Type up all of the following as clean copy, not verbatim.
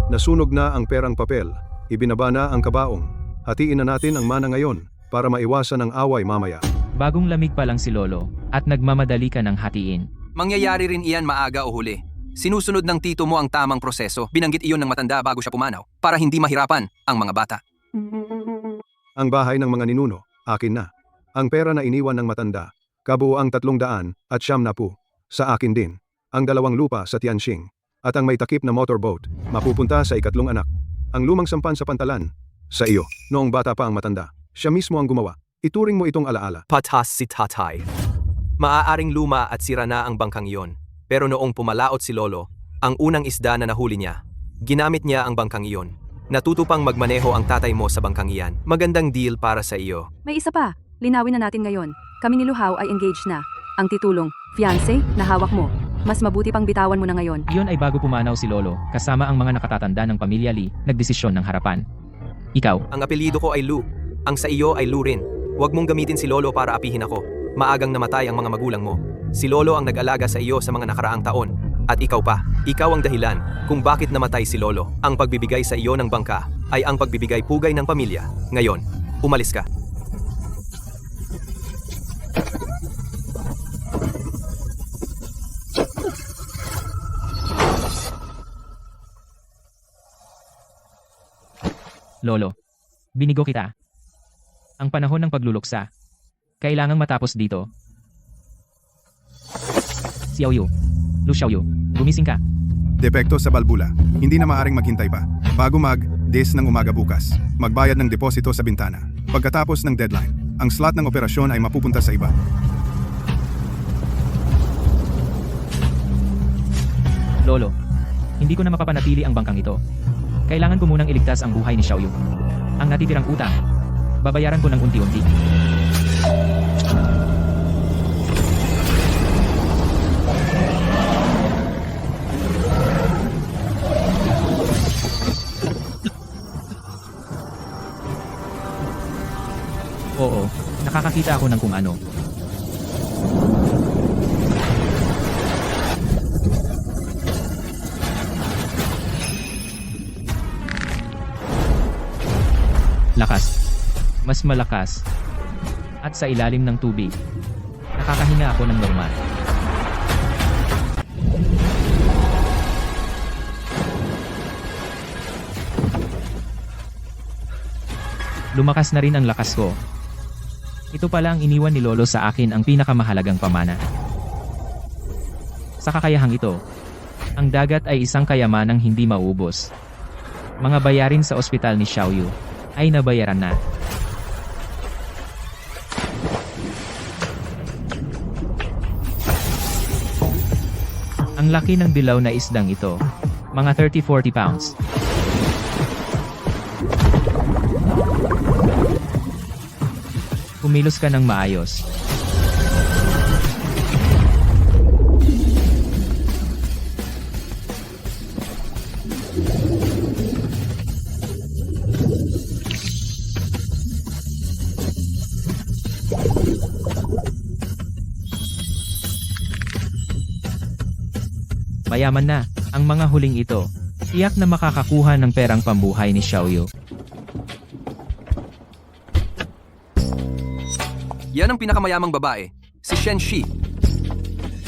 Nasunog na ang perang papel, ibinaba na ang kabaong. Hatiin na natin ang mana ngayon para maiwasan ang away mamaya. Bagong lamig pa lang si Lolo at nagmamadali ka ng hatiin. Mangyayari rin iyan maaga o huli. Sinusunod ng tito mo ang tamang proseso. Binanggit iyon ng matanda bago siya pumanaw para hindi mahirapan ang mga bata. Ang bahay ng mga ninuno, akin na. Ang pera na iniwan ng matanda, kabuuang 300 at 70, sa akin din. Ang 2 lupa sa Tianxing. At ang may takip na motorboat, mapupunta sa ikatlong anak. Ang lumang sampan sa pantalan, sa iyo. Noong bata pa ang matanda, siya mismo ang gumawa. Ituring mo itong alaala. Patas si tatay. Maaaring luma at sira na ang bangkang iyon. Pero noong pumalaot si Lolo, ang unang isda na nahuli niya, ginamit niya ang bangkang iyon. Natuto pang magmaneho ang tatay mo sa bangkang iyan. Magandang deal para sa iyo. May isa pa. Linawin na natin ngayon. Kami ni Luhaw ay engaged na. Ang titulong, fiancé, na hawak mo. Mas mabuti pang bitawan mo na ngayon. Iyon ay bago pumanaw si Lolo, kasama ang mga nakatatanda ng pamilya Lee, nagdesisyon ng harapan. Ikaw, Ang apelyido ko ay Lu. Ang sa iyo ay Lu rin. Huwag mong gamitin si Lolo para apihin ako. Maagang namatay ang mga magulang mo. Si Lolo ang nag-alaga sa iyo sa mga nakaraang taon. At ikaw pa, ikaw ang dahilan kung bakit namatay si Lolo. Ang pagbibigay sa iyo ng bangka ay ang pagbibigay pugay ng pamilya. Ngayon, umalis ka. Lolo, binigo kita. Ang panahon ng pagluluksa. Kailangang matapos dito. Xiaoyu, Lu Xiaoyu, gumising ka. Depekto sa balbula. Hindi na maaring maghintay pa. Bago mag-10 ng umaga bukas, magbayad ng deposito sa bintana. Pagkatapos ng deadline, ang slot ng operasyon ay mapupunta sa iba. Lolo, hindi ko na mapapanatili ang bangkang ito. Kailangan ko munang iligtas ang buhay ni Xiaoyu. Ang natitirang utang, babayaran ko ng unti-unti. Oo, nakakakita ako ng kung ano. Lakas. Mas malakas. At sa ilalim ng tubig. Nakakahinga ako ng normal. Lumakas na rin ang lakas ko. Ito pala ang iniwan ni Lolo sa akin ang pinakamahalagang pamana. Sa kakayahang ito, ang dagat ay isang kayamanang hindi maubos. Mga bayarin sa ospital ni Xiaoyu ay nabayaran na. Ang laki ng dilaw na isdang ito, mga 30-40 pounds. Kumilos ka ng maayos. Mayaman na, ang mga huling ito. Tiyak na makakakuha ng perang pambuhay ni Xiaoyu. Yan ang pinakamayamang babae, si Shen Shi.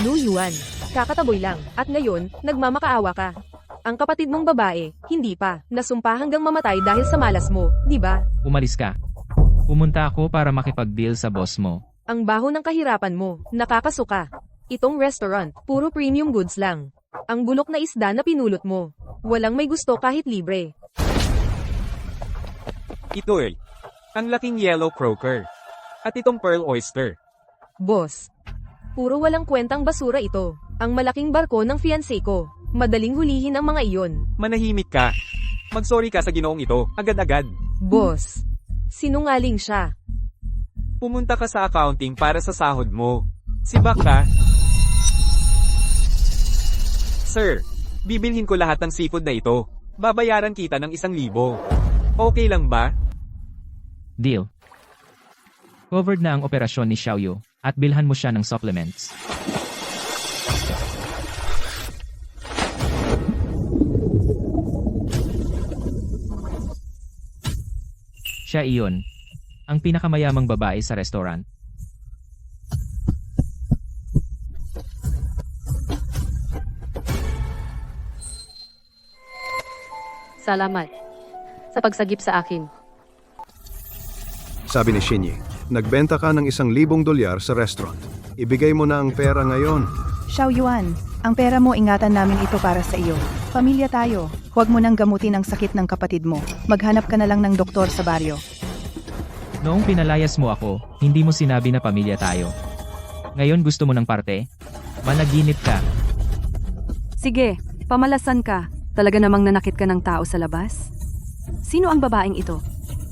Lu Yuan, kakataboy lang, at ngayon, nagmamakaawa ka. Ang kapatid mong babae, hindi pa, nasumpa hanggang mamatay dahil sa malas mo, di ba? Umalis ka. Pumunta ako para makipag-deal sa boss mo. Ang baho ng kahirapan mo, nakakasuka. Itong restaurant, puro premium goods lang. Ang bulok na isda na pinulot mo. Walang may gusto kahit libre. Ito ang laking yellow croaker. At itong pearl oyster. Boss, puro walang kwentang basura ito. Ang malaking barko ng fiancé ko. Madaling hulihin ang mga iyon. Manahimik ka. Magsorry ka sa ginoong ito, agad-agad. Boss, sinungaling siya. Pumunta ka sa accounting para sa sahod mo. Sibak ka. Sir, bibilhin ko lahat ng seafood na ito. Babayaran kita ng 1,000. Okay lang ba? Deal. Covered na ang operasyon ni Xiaoyu, at bilhan mo siya ng supplements. Siya iyon. Ang pinakamayamang babae sa restaurant. Salamat. Sa pagsagip sa akin. Sabi ni Shinyi, nagbenta ka ng $1,000 sa restaurant. Ibigay mo na ang pera ngayon. Xiao Yuan, ang pera mo ingatan namin ito para sa iyo. Pamilya tayo, huwag mo nang gamutin ang sakit ng kapatid mo. Maghanap ka na lang ng doktor sa baryo. Noong pinalayas mo ako, hindi mo sinabi na pamilya tayo. Ngayon gusto mo ng parte? Managinip ka. Sige, pamalasan ka. Talaga namang nanakit ka ng tao sa labas? Sino ang babaeng ito?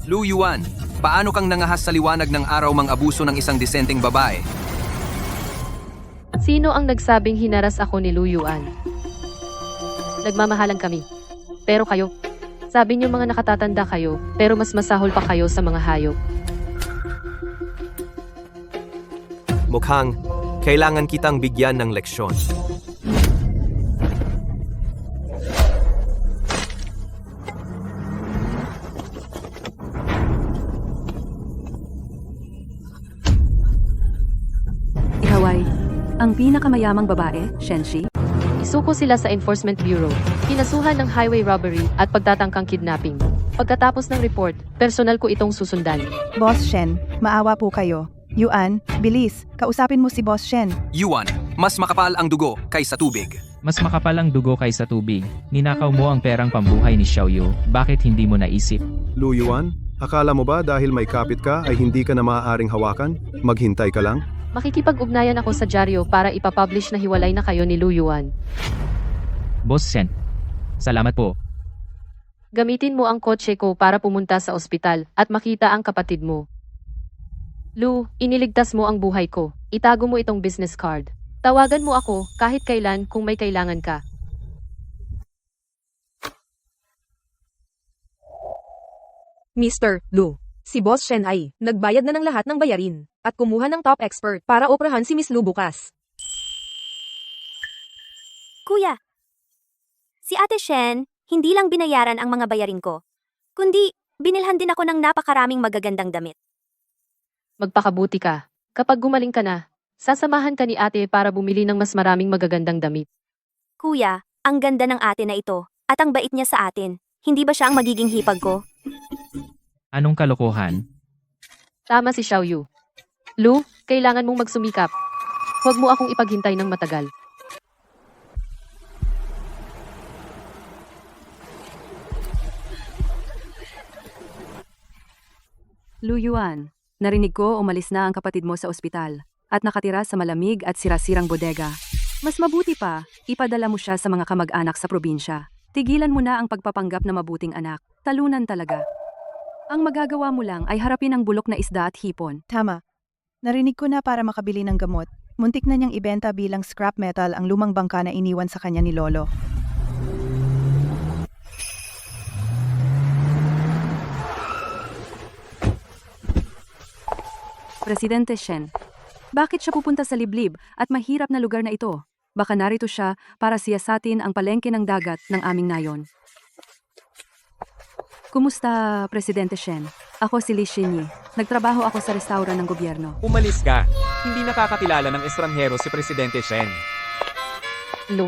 Lu Yuan, paano kang nangahas sa liwanag ng araw mang-abuso ng isang disenteng babae? Sino ang nagsabing hinaras ako ni Lu Yuan? Nagmamahalan kami. Pero kayo, sabi niyo mga nakatatanda kayo, pero mas masahol pa kayo sa mga hayop. Mukhang, kailangan kitang bigyan ng leksyon. Ihaway, ang pinakamayamang babae, Shenshi? Isuko sila sa Enforcement Bureau. Kinasuhan ng highway robbery at pagtatangkang kidnapping. Pagkatapos ng report, personal ko itong susundan. Boss Shen, maawa po kayo. Yuan, bilis, kausapin mo si Boss Shen. Yuan, mas makapal ang dugo kaysa tubig. Mas makapal ang dugo kaysa tubig. Ninakaw mo ang perang pambuhay ni Xiaoyu. Bakit hindi mo naisip? Lu Yuan, akala mo ba dahil may kapit ka ay hindi ka na maaaring hawakan? Maghintay ka lang? Makikipag-ugnayan ako sa dyaryo para ipapublish na hiwalay na kayo ni Lu Yuan. Boss Shen. Salamat po. Gamitin mo ang kotse ko para pumunta sa ospital at makita ang kapatid mo. Lu, iniligtas mo ang buhay ko. Itago mo itong business card. Tawagan mo ako kahit kailan kung may kailangan ka. Mr. Lu, si Boss Shen ay nagbayad na ng lahat ng bayarin at kumuha ng top expert para operahan si Miss Lu bukas. Kuya, si Ate Shen, hindi lang binayaran ang mga bayarin ko, kundi binilhan din ako ng napakaraming magagandang damit. Magpakabuti ka. Kapag gumaling ka na, sasamahan ka ni ate para bumili ng mas maraming magagandang damit. Kuya, ang ganda ng ate na ito, at ang bait niya sa atin. Hindi ba siya ang magiging hipag ko? Anong kalokohan? Tama si Xiaoyu. Lu, kailangan mong magsumikap. Huwag mo akong ipaghintay ng matagal. Lu Yuan, narinig ko umalis na ang kapatid mo sa ospital at nakatira sa malamig at sirasirang bodega. Mas mabuti pa, ipadala mo siya sa mga kamag-anak sa probinsya. Tigilan mo na ang pagpapanggap na mabuting anak. Talunan talaga. Ang magagawa mo lang ay harapin ang bulok na isda at hipon. Tama. Narinig ko na para makabili ng gamot, muntik na niyang ibenta bilang scrap metal ang lumang bangka na iniwan sa kanya ni Lolo. Presidente Shen, bakit siya pupunta sa liblib at mahirap na lugar na ito? Baka narito siya para siyasatin ang palengke ng dagat ng aming nayon. Kumusta, Presidente Shen? Ako si Li Xinyi. Nagtrabaho ako sa restaurant ng gobyerno. Umalis ka. Hindi nakakakilala ng estranghero si Presidente Shen. Lu,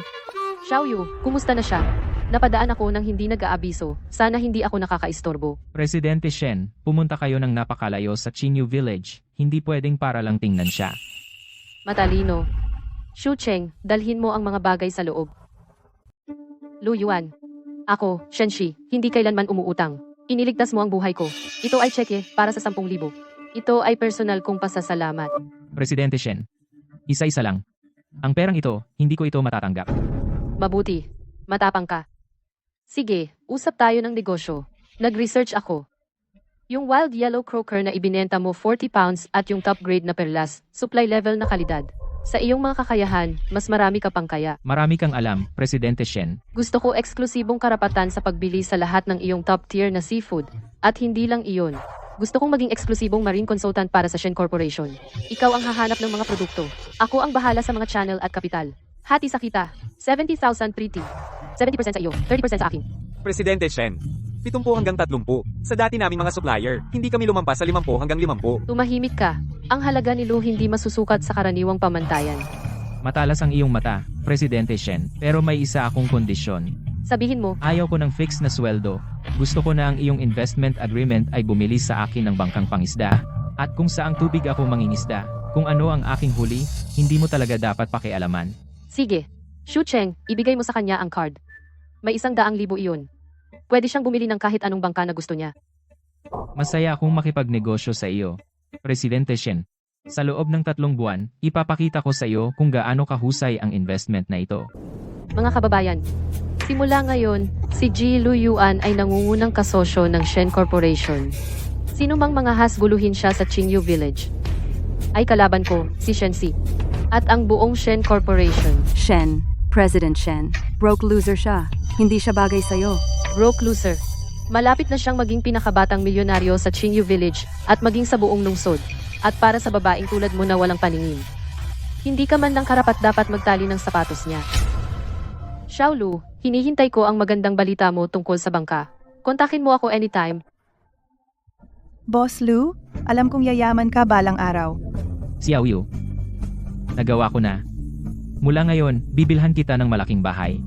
Xiaoyu, kumusta na siya? Napadaan ako ng hindi nag-aabiso. Sana hindi ako nakakaistorbo. Presidente Shen, pumunta kayo ng napakalayo sa Qingyu Village. Hindi pwedeng para lang tingnan siya. Matalino. Xu Cheng, dalhin mo ang mga bagay sa loob. Lu Yuan. Ako, Shenshi, hindi kailanman umuutang. Iniligtas mo ang buhay ko. Ito ay tseke para sa 10,000. Ito ay personal kong pasasalamat. Presidente Shen, isa-isa lang. Ang perang ito, hindi ko ito matatanggap. Mabuti. Matapang ka. Sige, usap tayo ng negosyo. Nag-research ako. Yung wild yellow croaker na ibinenta mo 40 pounds at yung top grade na perlas, supply level na kalidad. Sa iyong mga kakayahan, mas marami ka pang kaya. Marami kang alam, Presidente Shen. Gusto ko eksklusibong karapatan sa pagbili sa lahat ng iyong top tier na seafood. At hindi lang iyon. Gusto kong maging eksklusibong marine consultant para sa Shen Corporation. Ikaw ang hahanap ng mga produkto. Ako ang bahala sa mga channel at kapital. Hati sa kita. 70,000 pretty. 70% sa iyo, 30% sa akin. Presidente Shen, 70 hanggang 30. Sa dati naming mga supplier, hindi kami lumampas sa 50 hanggang 50. Tumahimik ka. Ang halaga ni Lou hindi masusukat sa karaniwang pamantayan. Matalas ang iyong mata, Presidente Shen, pero may isa akong kondisyon. Sabihin mo, Ayaw ko ng fixed na sweldo. Gusto ko na ang iyong investment agreement ay bumili sa akin ng bangkang pangisda. At kung saang tubig ako mangingisda, kung ano ang aking huli, hindi mo talaga dapat pakialaman. sige. Shu Cheng, ibigay mo sa kanya ang card. May 100,000 iyon. Pwede siyang bumili ng kahit anong bangka na gusto niya. Masaya akong makipagnegosyo sa iyo, Presidente Shen. Sa loob ng 3 buwan, ipapakita ko sa iyo kung gaano kahusay ang investment na ito. Mga kababayan, simula ngayon, si Ji Lu Yuan ay nangungunang kasosyo ng Shen Corporation. Sino mang mga hasguluhin siya sa Qingyu Village ay kalaban ko, si Shen Si. At ang buong Shen Corporation. Shen, President Shen, broke loser siya. Hindi siya bagay sa'yo. Broke loser. Malapit na siyang maging pinakabatang milyonaryo sa Qingyu Village at maging sa buong lungsod. At para sa babaeng tulad mo na walang paningin. Hindi ka man lang karapat-dapat magtali ng sapatos niya. Xiaolu, hinihintay ko ang magandang balita mo tungkol sa bangka. Kontakin mo ako anytime. Boss Lou, alam kong yayaman ka balang araw. Xiao Yu. Nagawa ko na. Mula ngayon, bibilhan kita ng malaking bahay.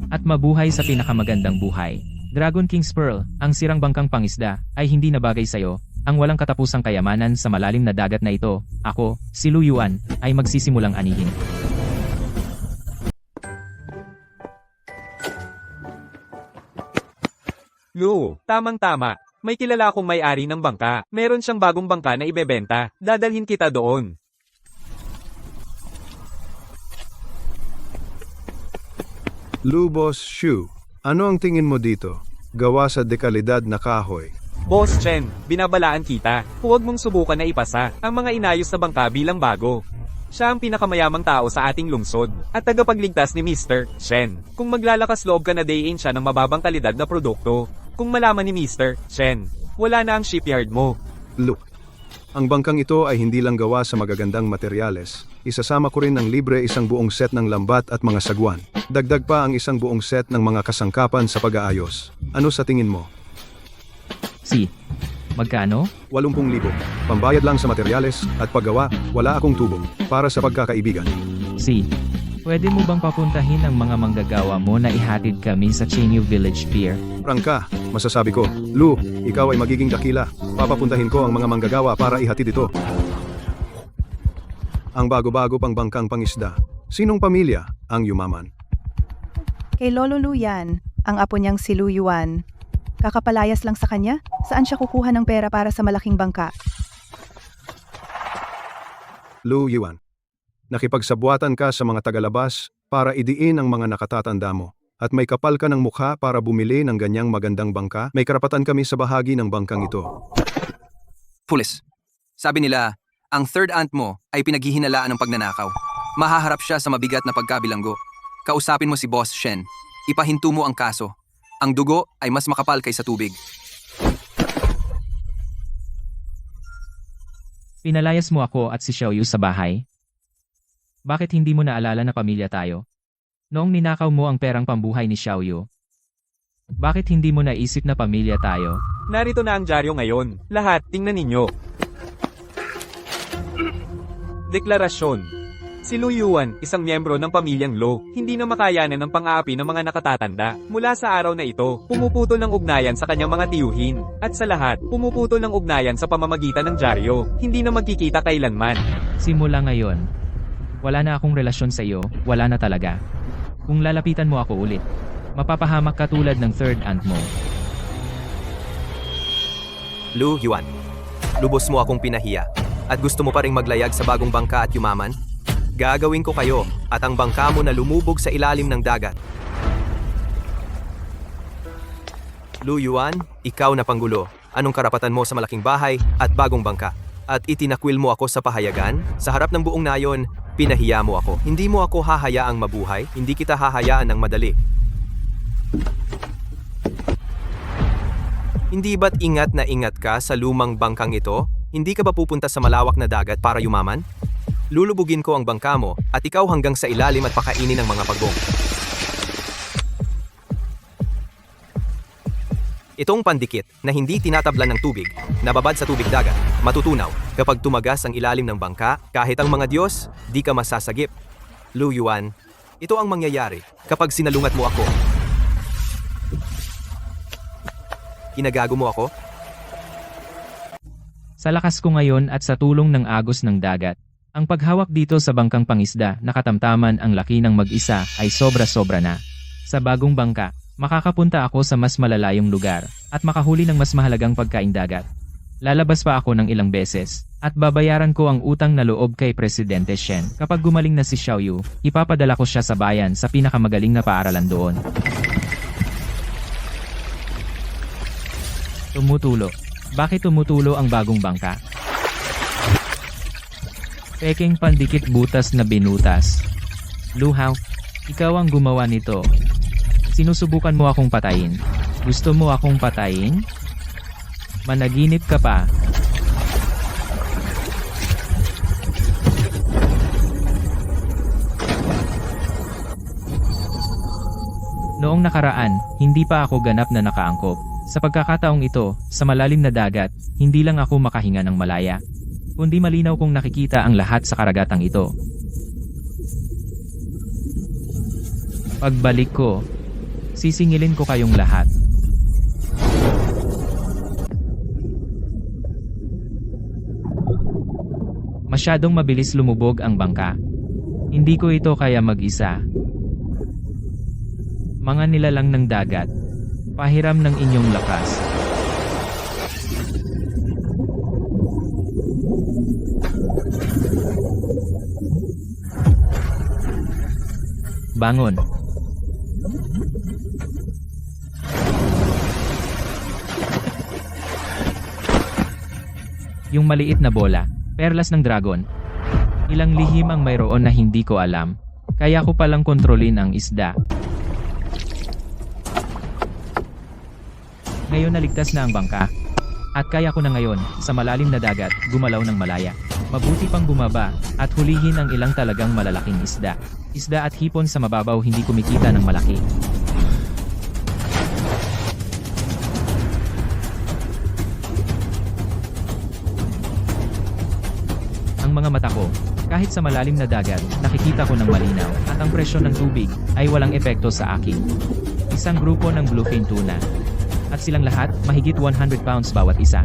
At mabuhay sa pinakamagandang buhay. Dragon King's Pearl, ang sirang bangkang pangisda, ay hindi na bagay sa'yo. Ang walang katapusang kayamanan sa malalim na dagat na ito, ako, si Lu Yuan, ay magsisimulang anihin. Lou, tamang-tama. May kilala akong may-ari ng bangka. Meron siyang bagong bangka na ibebenta. Dadalhin kita doon. Lubos Shu, ano ang tingin mo dito? Gawa sa dekalidad na kahoy. Boss Chen, binabalaan kita. Huwag mong subukan na ipasa ang mga inayos na bangka bilang bago. Siya ang pinakamayamang tao sa ating lungsod at tagapagligtas ni Mr. Chen. Kung maglalakas loob ka na day-in siya ng mababang kalidad na produkto, kung malaman ni Mr. Chen, wala na ang shipyard mo. Look, ang bangkang ito ay hindi lang gawa sa magagandang materyales. Isasama ko rin ng libre isang buong set ng lambat at mga sagwan. Dagdag pa ang isang buong set ng mga kasangkapan sa pag-aayos. Ano sa tingin mo? Si. Magkano? 80,000. Pambayad lang sa materyales at paggawa, wala akong tubo. Para sa pagkakaibigan. Si. Pwede mo bang papuntahin ang mga manggagawa mo na ihatid kami sa Qingyu Village Pier? Prangka, masasabi ko, Lu, ikaw ay magiging dakila. Papapuntahin ko ang mga manggagawa para ihatid ito. Ang bago-bago pang bangkang pangisda. Sinong pamilya ang yumaman? Kay Lolo Lu yan, ang apo niyang si Lu Yuan. Kakapalayas lang sa kanya? Saan siya kukuha ng pera para sa malaking bangka? Lu Yuan. Nakipagsabuatan ka sa mga tagalabas para idiin ang mga nakatatanda mo. At may kapal ka ng mukha para bumili ng ganyang magandang bangka, may karapatan kami sa bahagi ng bangkang ito. Pulis. Sabi nila, ang third aunt mo ay pinaghihinalaan ng pagnanakaw. Mahaharap siya sa mabigat na pagkabilanggo. Kausapin mo si Boss Shen. Ipahinto mo ang kaso. Ang dugo ay mas makapal kaysa tubig. Pinalayas mo ako at si Xiaoyu sa bahay? Bakit hindi mo naalala na pamilya tayo? Noong ninakaw mo ang perang pambuhay ni Xiaoyu, bakit hindi mo naisip na pamilya tayo? Narito na ang dyaryo ngayon. Lahat, tingnan ninyo. Deklarasyon. Si Lu Yuan, isang miyembro ng pamilyang Lo, hindi na makayanan ng pang-aapi ng mga nakatatanda. Mula sa araw na ito, pumuputol ng ugnayan sa kanyang mga tiyuhin. At sa lahat, pumuputol ng ugnayan sa pamamagitan ng dyaryo. Hindi na magkikita kailanman. Simula ngayon, wala na akong relasyon sa iyo, wala na talaga. Kung lalapitan mo ako ulit, mapapahamak ka tulad ng third aunt mo. Lu Yuan, lubos mo akong pinahiya. At gusto mo pa ring maglayag sa bagong bangka at yumaman? Gagawin ko kayo at ang bangka mo na lumubog sa ilalim ng dagat. Lu Yuan, ikaw na panggulo. Anong karapatan mo sa malaking bahay at bagong bangka? At itinakwil mo ako sa pahayagan? Sa harap ng buong nayon, pinahiya mo ako. Hindi mo ako hahayaang mabuhay, hindi kita hahayaan ng madali. Hindi ba't ingat na ingat ka sa lumang bangkang ito? Hindi ka ba pupunta sa malawak na dagat para yumaman? Lulubugin ko ang bangka mo at ikaw hanggang sa ilalim at pakainin ng mga pagong. Itong pandikit na hindi tinatablan ng tubig, nababad sa tubig dagat, matutunaw kapag tumagas ang ilalim ng bangka, kahit ang mga Diyos, di ka masasagip. Lu Yuan, ito ang mangyayari kapag sinalungat mo ako. Inagago mo ako? Sa lakas ko ngayon at sa tulong ng agos ng dagat, ang paghawak dito sa bangkang pangisda na katamtaman ang laki ng mag-isa ay sobra-sobra na. Sa bagong bangka, makakapunta ako sa mas malalayong lugar at makahuli ng mas mahalagang pagkain dagat. Lalabas pa ako ng ilang beses at babayaran ko ang utang na loob kay Presidente Shen. Kapag gumaling na si Xiaoyu, ipapadala ko siya sa bayan sa pinakamagaling na paaralan doon. Tumutulo. Bakit tumutulo ang bagong bangka? Peking pandikit butas na binutas. Lu Hao, ikaw ang gumawa nito. Sinusubukan mo akong patayin. Gusto mo akong patayin? Managinip ka pa. Noong nakaraan, hindi pa ako ganap na nakaangkop. Sa pagkakataong ito, sa malalim na dagat, hindi lang ako makahinga ng malaya, kundi malinaw kong nakikita ang lahat sa karagatang ito. Pagbalik ko, sisingilin ko kayong lahat. Masyadong mabilis lumubog ang bangka. Hindi ko ito kaya mag-isa. Mga nilalang ng dagat, pahiram ng inyong lakas. Bangon. Yung maliit na bola, perlas ng dragon. Ilang lihim ang mayroon na hindi ko alam, kaya ko palang kontrolin ang isda. Ngayon naligtas na ang bangka. At kaya ko na ngayon, sa malalim na dagat, gumalaw ng malaya. Mabuti pang bumaba, at hulihin ang ilang talagang malalaking isda. Isda at hipon sa mababaw hindi kumikita ng malaki. Ang mga mata ko, kahit sa malalim na dagat, nakikita ko ng malinaw, at ang presyon ng tubig ay walang epekto sa akin. Isang grupo ng bluefin tuna. At silang lahat, mahigit 100 pounds bawat isa.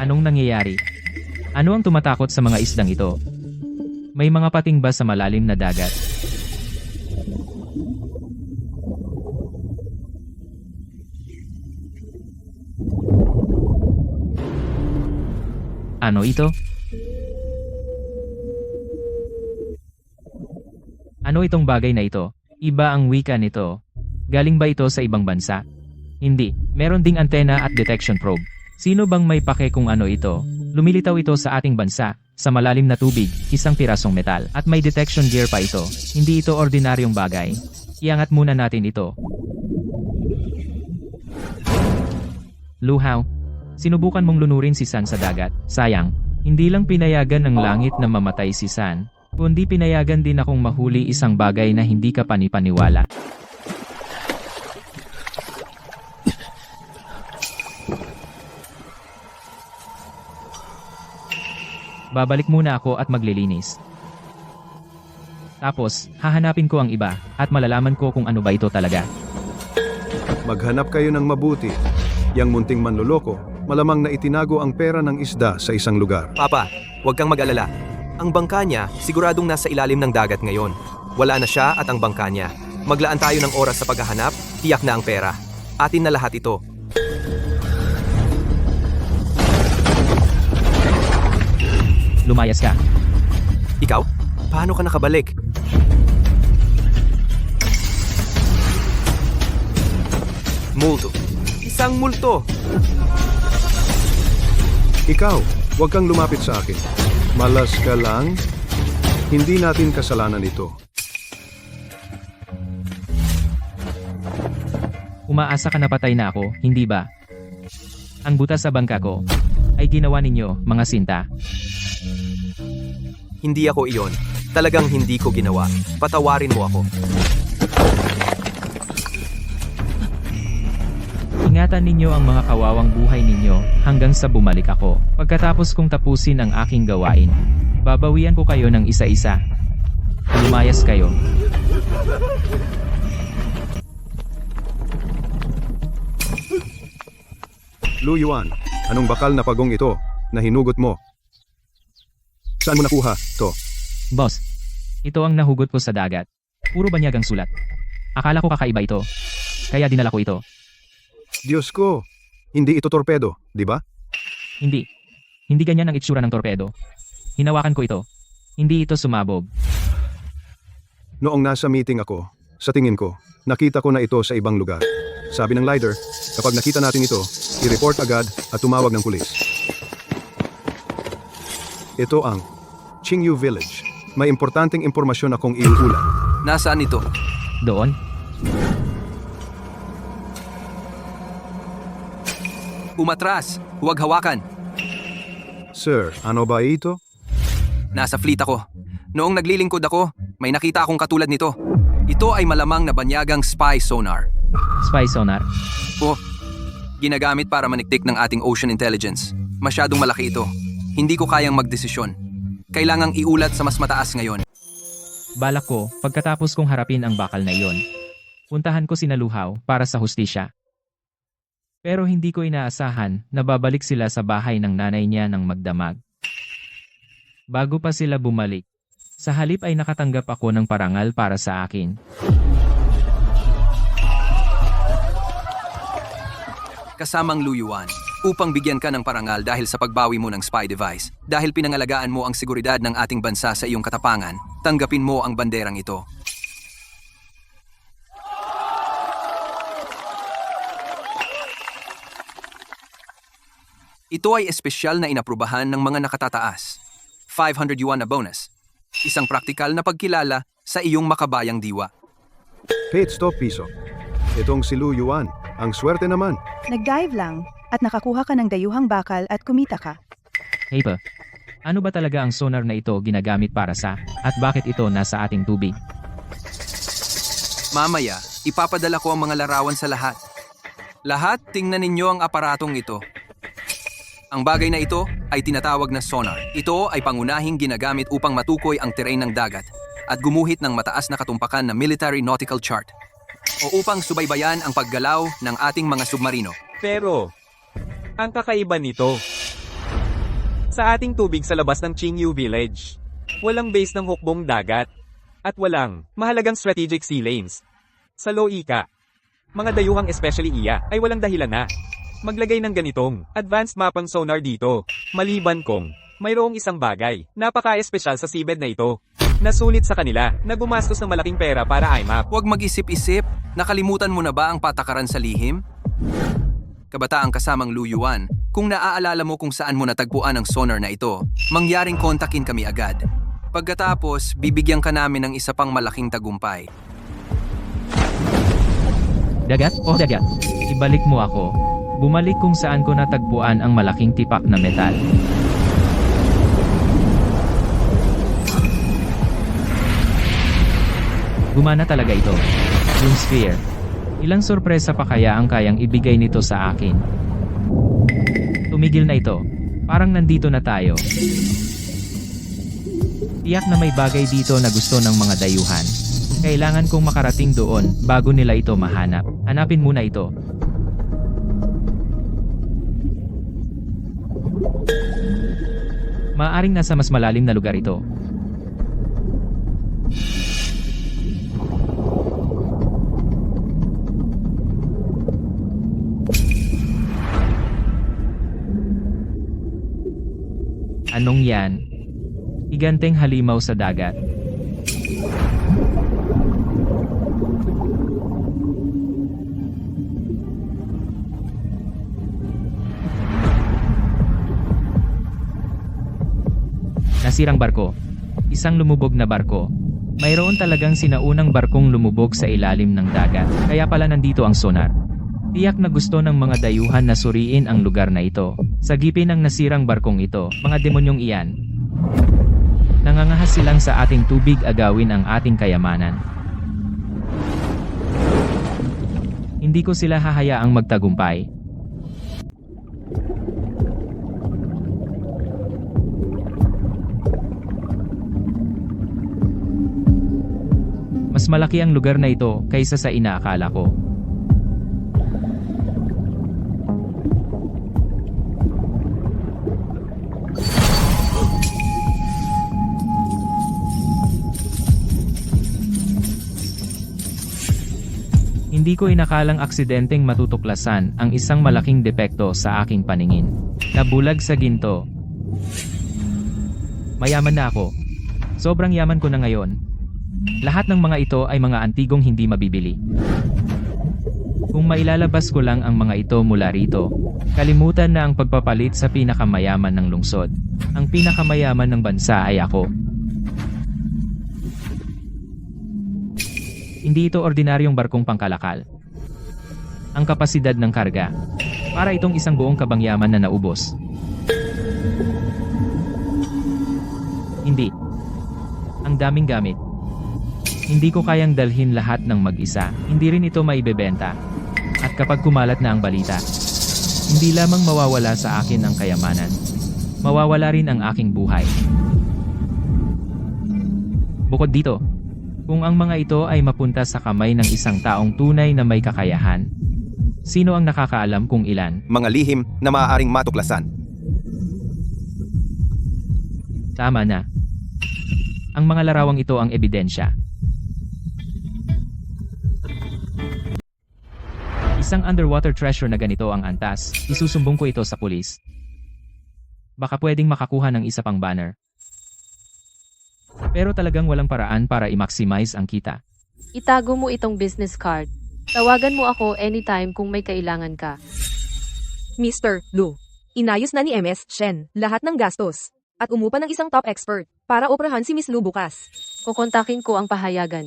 Anong nangyayari? Ano ang tumatakot sa mga isdang ito? May mga pating ba sa malalim na dagat? Ano ito? Ano itong bagay na ito? Iba ang wika nito. Galing ba ito sa ibang bansa? Hindi. Meron ding antena at detection probe. Sino bang may pake kung ano ito? Lumilitaw ito sa ating bansa, sa malalim na tubig, isang pirasong metal, at may detection gear pa ito. Hindi ito ordinaryong bagay. Iangat muna natin ito. Lu Hao, sinubukan mong lunurin si San sa dagat. Sayang, hindi lang pinayagan ng langit na mamatay si San, kundi pinayagan din akong mahuli isang bagay na hindi ka panipaniwala. Babalik muna ako at maglilinis. Tapos, hahanapin ko ang iba, at malalaman ko kung ano ba ito talaga. Maghanap kayo ng mabuti. Yang munting manloloko, malamang na itinago ang pera ng isda sa isang lugar. Papa, huwag kang mag-alala. Ang bangka niya, siguradong nasa ilalim ng dagat ngayon. Wala na siya at ang bangka niya. Maglaan tayo ng oras sa paghahanap, tiyak na ang pera. Atin na lahat ito. Lumayas ka. Ikaw? Paano ka nakabalik? Multo. Isang multo. Ikaw, huwag kang lumapit sa akin. Malas ka lang. Hindi natin kasalanan ito. Umaasa ka na patay na ako, hindi ba? Ang butas sa bangka ko ay ginawa ninyo, mga sinta. Hindi ako iyon. Talagang hindi ko ginawa. Patawarin mo ako. Ingatan ninyo ang mga kawawang buhay ninyo hanggang sa bumalik ako. Pagkatapos kong tapusin ang aking gawain, babawian ko kayo ng isa-isa. Lumayas kayo. Lu Yuan, anong bakal na pagong ito na hinugot mo? Saan mo nakuha to? Boss, ito ang nahugot ko sa dagat. Puro banyagang sulat. Akala ko kakaiba ito. Kaya dinala ko ito. Diyos ko, hindi ito torpedo, di ba? Hindi. Hindi ganyan ang itsura ng torpedo. Hinawakan ko ito. Hindi ito sumabog. Noong nasa meeting ako, sa tingin ko, nakita ko na ito sa ibang lugar. Sabi ng leader, kapag nakita natin ito, i-report agad at tumawag ng pulis. Ito ang Qingyu Village. May importanteng impormasyon akong iuulat. Nasaan ito? Doon, Umatras! Huwag hawakan! Sir, ano ba ito? Nasa fleet ako. Noong naglilingkod ako, may nakita akong katulad nito. Ito ay malamang na banyagang spy sonar. spy sonar. O, ginagamit para maniktik ng ating ocean intelligence. Masyadong malaki ito. Hindi ko kayang magdesisyon. Kailangang iulat sa mas mataas ngayon. Balak ko, pagkatapos kong harapin ang bakal na iyon, puntahan ko sina Luhaw para sa hustisya. Pero hindi ko inaasahan na babalik sila sa bahay ng nanay niya ng magdamag. Bago pa sila bumalik, sa halip ay nakatanggap ako ng parangal para sa akin. Kasamang Lu Yuan, upang bigyan ka ng parangal dahil sa pagbawi mo ng spy device. Dahil pinangalagaan mo ang seguridad ng ating bansa sa iyong katapangan, tanggapin mo ang banderang ito. Ito ay espesyal na inaprubahan ng mga nakatataas. 500 yuan na bonus. Isang praktikal na pagkilala sa iyong makabayang diwa. Pit stop piso. Itong si Lu Yuan, ang swerte naman. Nag-dive lang at nakakuha ka ng dayuhang bakal at kumita ka. Hey pa, ano ba talaga ang sonar na ito ginagamit para sa, at bakit ito nasa ating tubig? Mamaya, ipapadala ko ang mga larawan sa lahat. Lahat, tingnan ninyo ang aparatong ito. Ang bagay na ito ay tinatawag na sonar. Ito ay pangunahing ginagamit upang matukoy ang terrain ng dagat at gumuhit ng mataas na katumpakan na military nautical chart o upang subaybayan ang paggalaw ng ating mga submarino. Pero, ang kakaiba nito, sa ating tubig sa labas ng Qingyu Village, walang base ng hukbong dagat at walang mahalagang strategic sea lanes. Sa Loika, mga dayuhang especially iya ay walang dahilan na maglagay ng ganitong advanced mapang sonar dito, maliban kung mayroong isang bagay, napaka-espesyal sa seabed na ito, na sulit sa kanila, na gumastos ng malaking pera para IMAP. Huwag mag-isip-isip, nakalimutan mo na ba ang patakaran sa lihim? Kabataang kasamang Lu Yuan, kung naaalala mo kung saan mo natagpuan ang sonar na ito, mangyaring kontakin kami agad. Pagkatapos, bibigyan ka namin ng isa pang malaking tagumpay. Dagat o dagat? Ibalik mo ako. Bumalik kung saan ko natagpuan ang malaking tipak na metal. Gumana talaga ito. Yung sphere. Ilang sorpresa pa kaya ang kayang ibigay nito sa akin? Tumigil na ito. Parang nandito na tayo. Tiyak na may bagay dito na gusto ng mga dayuhan. Kailangan kong makarating doon bago nila ito mahanap. Hanapin muna ito. Maaaring nasa mas malalim na lugar ito. Anong yan? Higanteng halimaw sa dagat. Nasirang barko. Isang lumubog na barko. Mayroon talagang sinaunang barkong lumubog sa ilalim ng dagat, kaya pala nandito ang sonar. Tiyak na gusto ng mga dayuhan na suriin ang lugar na ito. Sagipin ang nasirang barkong ito, mga demonyong iyan. Nangangahas silang sa ating tubig agawin ang ating kayamanan. Hindi ko sila hahayaang magtagumpay. Mas malaki ang lugar na ito kaysa sa inaakala ko. Hindi ko inakalang aksidenteng matutuklasan ang isang malaking depekto sa aking paningin. Nabulag sa ginto. Mayaman na ako. Sobrang yaman ko na ngayon. Lahat ng mga ito ay mga antigong hindi mabibili. Kung mailalabas ko lang ang mga ito mula rito, kalimutan na ang pagpapalit sa pinakamayaman ng lungsod. Ang pinakamayaman ng bansa ay ako. Hindi ito ordinaryong barkong pangkalakal. Ang kapasidad ng karga, para itong isang buong kabangyaman na naubos. Hindi. Ang daming gamit. Hindi ko kayang dalhin lahat ng mag-isa. Hindi rin ito maibebenta. At kapag kumalat na ang balita, hindi lamang mawawala sa akin ang kayamanan. Mawawala rin ang aking buhay. Bukod dito, kung ang mga ito ay mapunta sa kamay ng isang taong tunay na may kakayahan, sino ang nakakaalam kung ilan? Mga lihim na maaaring matuklasan. Tama na. Ang mga larawang ito ang ebidensya. Isang underwater treasure na ganito ang antas, isusumbong ko ito sa pulis. Baka pwedeng makakuha ng isa pang banner. Pero talagang walang paraan para i-maximize ang kita. Itago mo itong business card. Tawagan mo ako anytime kung may kailangan ka. Mr. Lu, inayos na ni MS Shen lahat ng gastos at umupa ng isang top expert para operahan si Miss Lu bukas. Kukontakin ko ang pahayagan.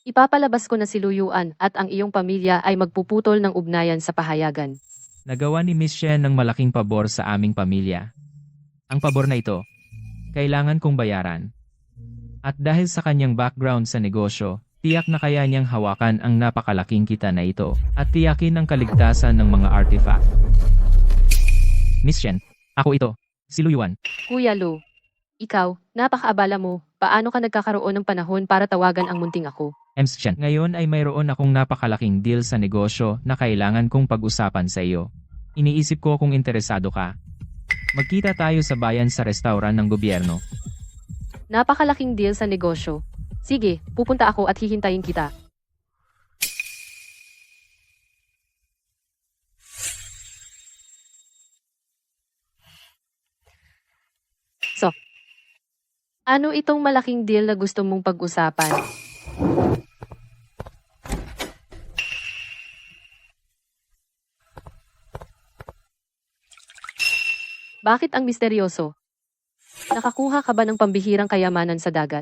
Ipapalabas ko na si Luyuan at ang iyong pamilya ay magpuputol ng ugnayan sa pahayagan. Nagawa ni Miss Shen ng malaking pabor sa aming pamilya. Ang pabor na ito, kailangan kong bayaran. At dahil sa kanyang background sa negosyo, tiyak na kaya niyang hawakan ang napakalaking kita na ito at tiyakin ang kaligtasan ng mga artifact. Miss Shen, ako ito, si Luyuan. Kuya Lu, ikaw, napakaabala mo, paano ka nagkakaroon ng panahon para tawagan ang munting ako? Ms. Shen, ngayon ay mayroon akong napakalaking deal sa negosyo na kailangan kong pag-usapan sa iyo. Iniisip ko kung interesado ka. Magkita tayo sa bayan sa restaurant ng gobyerno. Napakalaking deal sa negosyo. Sige, pupunta ako at hihintayin kita. So, ano itong malaking deal na gusto mong pag-usapan? Bakit ang misteryoso? Nakakuha ka ba ng pambihirang kayamanan sa dagat?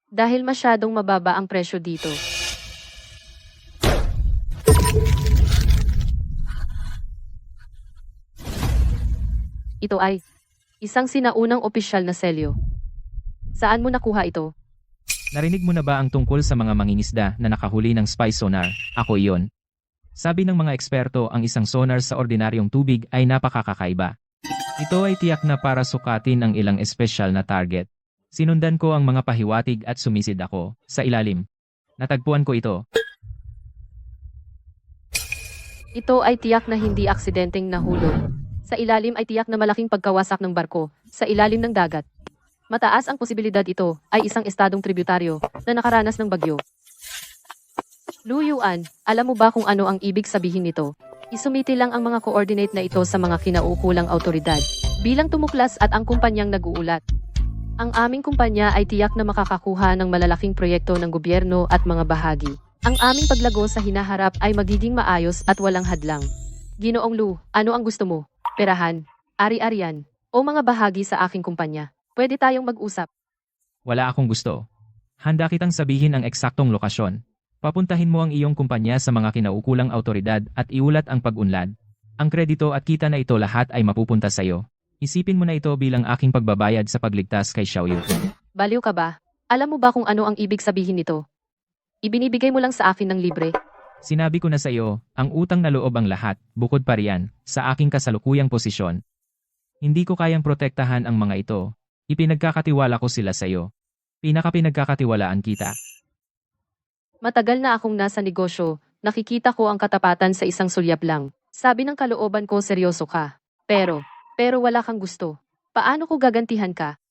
Dahil masyadong mababa ang presyo dito. Ito ay isang sinaunang opisyal na selyo. Saan mo nakuha ito? Narinig mo na ba ang tungkol sa mga mangingisda na nakahuli ng spy sonar? Ako iyon. Sabi ng mga eksperto ang isang sonar sa ordinaryong tubig ay napakakakaiba. Ito ay tiyak na para sukatin ang ilang espesyal na target. Sinundan ko ang mga pahiwatig at sumisid ako sa ilalim. Natagpuan ko ito. Ito ay tiyak na hindi aksidenteng nahulog. Sa ilalim ay tiyak na malaking pagkawasak ng barko sa ilalim ng dagat. Mataas ang posibilidad ito ay isang estadong tributaryo na nakaranas ng bagyo. Luyuan, alam mo ba kung ano ang ibig sabihin nito? Isumiti lang ang mga coordinate na ito sa mga kinaukulang autoridad bilang tumuklas at ang kumpanyang nag-uulat. Ang aming kumpanya ay tiyak na makakakuha ng malalaking proyekto ng gobyerno at mga bahagi. Ang aming paglago sa hinaharap ay magiging maayos at walang hadlang. Ginoong Lu, ano ang gusto mo? Perahan, ari-arian, o mga bahagi sa aking kumpanya? Pwede tayong mag-usap. Wala akong gusto. Handa kitang sabihin ang eksaktong lokasyon. Papuntahin mo ang iyong kumpanya sa mga kinaukulang autoridad at iulat ang pag-unlad. Ang kredito at kita na ito lahat ay mapupunta sa iyo. Isipin mo na ito bilang aking pagbabayad sa pagligtas kay Xiaoyu. Baliw ka ba? Alam mo ba kung ano ang ibig sabihin nito? Ibinibigay mo lang sa akin ng libre. Sinabi ko na sa iyo, ang utang na loob ang lahat, bukod pa riyan, sa aking kasalukuyang posisyon. Hindi ko kayang protektahan ang mga ito. Ipinagkakatiwala ko sila sa iyo. Pinakapinagkakatiwalaan kita. Matagal na akong nasa negosyo, nakikita ko ang katapatan sa isang sulyap lang. Sabi ng kalooban ko seryoso ka. Pero wala kang gusto. Paano ko gagantihan ka?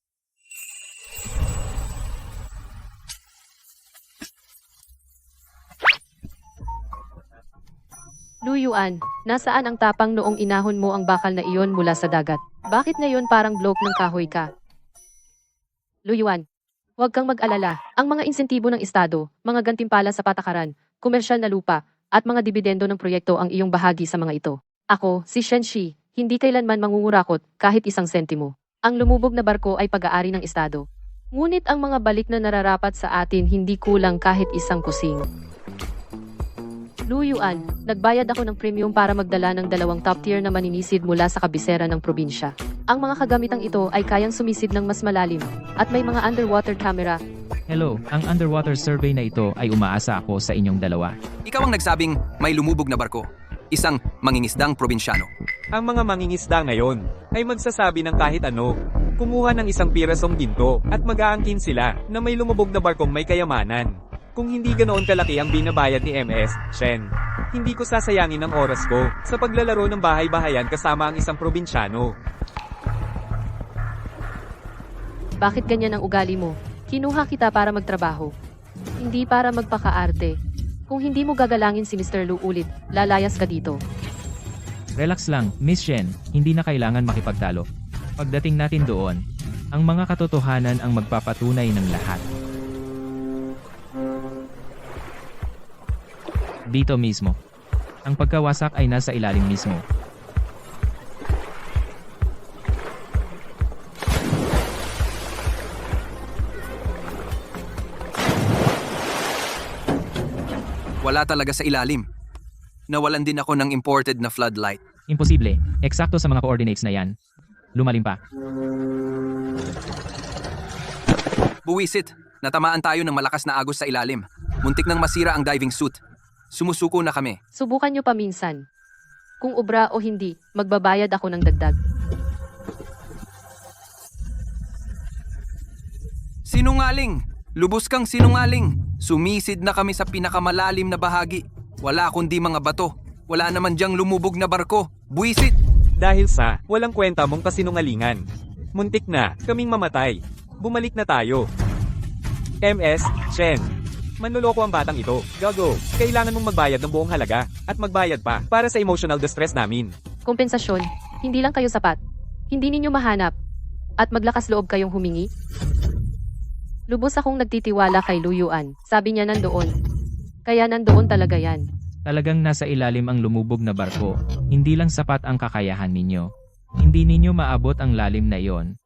Luyuan, nasaan ang tapang noong inahon mo ang bakal na iyon mula sa dagat? Bakit ngayon parang bloke ng kahoy ka? Luyuan, huwag kang mag-alala. Ang mga insentibo ng Estado, mga gantimpala sa patakaran, komersyal na lupa, at mga dibidendo ng proyekto ang iyong bahagi sa mga ito. Ako, si Shen Shi, hindi kailanman mangungurakot kahit isang sentimo. Ang lumubog na barko ay pag-aari ng Estado. Ngunit ang mga balik na nararapat sa atin hindi kulang kahit isang kusing. Luyuan, nagbayad ako ng premium para magdala ng 2 top tier na maninisid mula sa kabisera ng probinsya. Ang mga kagamitang ito ay kayang sumisid ng mas malalim, at may mga underwater camera. Hello, ang underwater survey na ito ay umaasa ako sa inyong dalawa. Ikaw ang nagsabing may lumubog na barko. Isang mangingisdang probinsyano. Ang mga mangingisda ngayon ay magsasabi ng kahit ano. Kumuha ng isang pirasong ginto at mag-aangkin sila na may lumubog na barkong may kayamanan. Kung hindi ganoon kalaki ang binabayad ni MS, Shen, hindi ko sasayangin ang oras ko sa paglalaro ng bahay-bahayan kasama ang isang probinsyano. Bakit ganyan ang ugali mo? Kinuha kita para magtrabaho. Hindi para magpakaarte. Kung hindi mo gagalangin si Mr. Lu ulit, lalayas ka dito. Relax lang, Miss Shen, hindi na kailangan makipagtalo. Pagdating natin doon, ang mga katotohanan ang magpapatunay ng lahat. Dito mismo. Ang pagkawasak ay nasa ilalim mismo. Wala talaga sa ilalim. Nawalan din ako ng imported na floodlight. Imposible, eksakto sa mga coordinates na yan. Lumalim pa. Buwisit, natamaan tayo ng malakas na agos sa ilalim. Muntik nang masira ang diving suit. Sumusuko na kami. Subukan nyo pa minsan. Kung obra o hindi, magbabayad ako ng dagdag. Sinungaling! Lubos kang sinungaling! Sumisid na kami sa pinakamalalim na bahagi. Wala kundi mga bato. Wala naman diyang lumubog na barko. Buwisit! Dahil sa walang kwenta mong kasinungalingan. Muntik na kaming mamatay. Bumalik na tayo. MS, Shen. Manloloko ang batang ito. Gago. Kailangan mong magbayad ng buong halaga. At magbayad pa para sa emotional distress namin. Kompensasyon, hindi lang kayo sapat. Hindi ninyo mahanap. At maglakas loob kayong humingi. Lubos akong nagtitiwala kay Luyuan. Sabi niya nandoon. Kaya nandoon talaga yan. Talagang nasa ilalim ang lumubog na barko. Hindi lang sapat ang kakayahan ninyo. Hindi ninyo maabot ang lalim na iyon.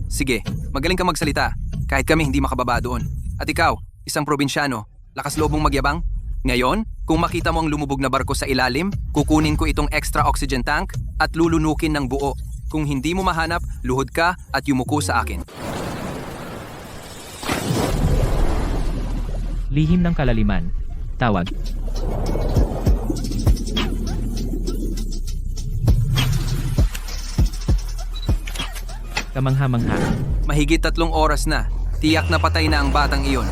Sige, magaling ka magsalita. Kahit kami hindi makababa doon. At ikaw, isang probinsyano, lakas loob mong magyabang? Ngayon, kung makita mo ang lumubog na barko sa ilalim, kukunin ko itong extra oxygen tank at lulunukin ng buo. Kung hindi mo mahanap, luhod ka at yumuko sa akin. Lihim ng kalaliman. Tawag. Kamangha-mangha. Mahigit 3 oras na. Tiyak na patay na ang batang iyon.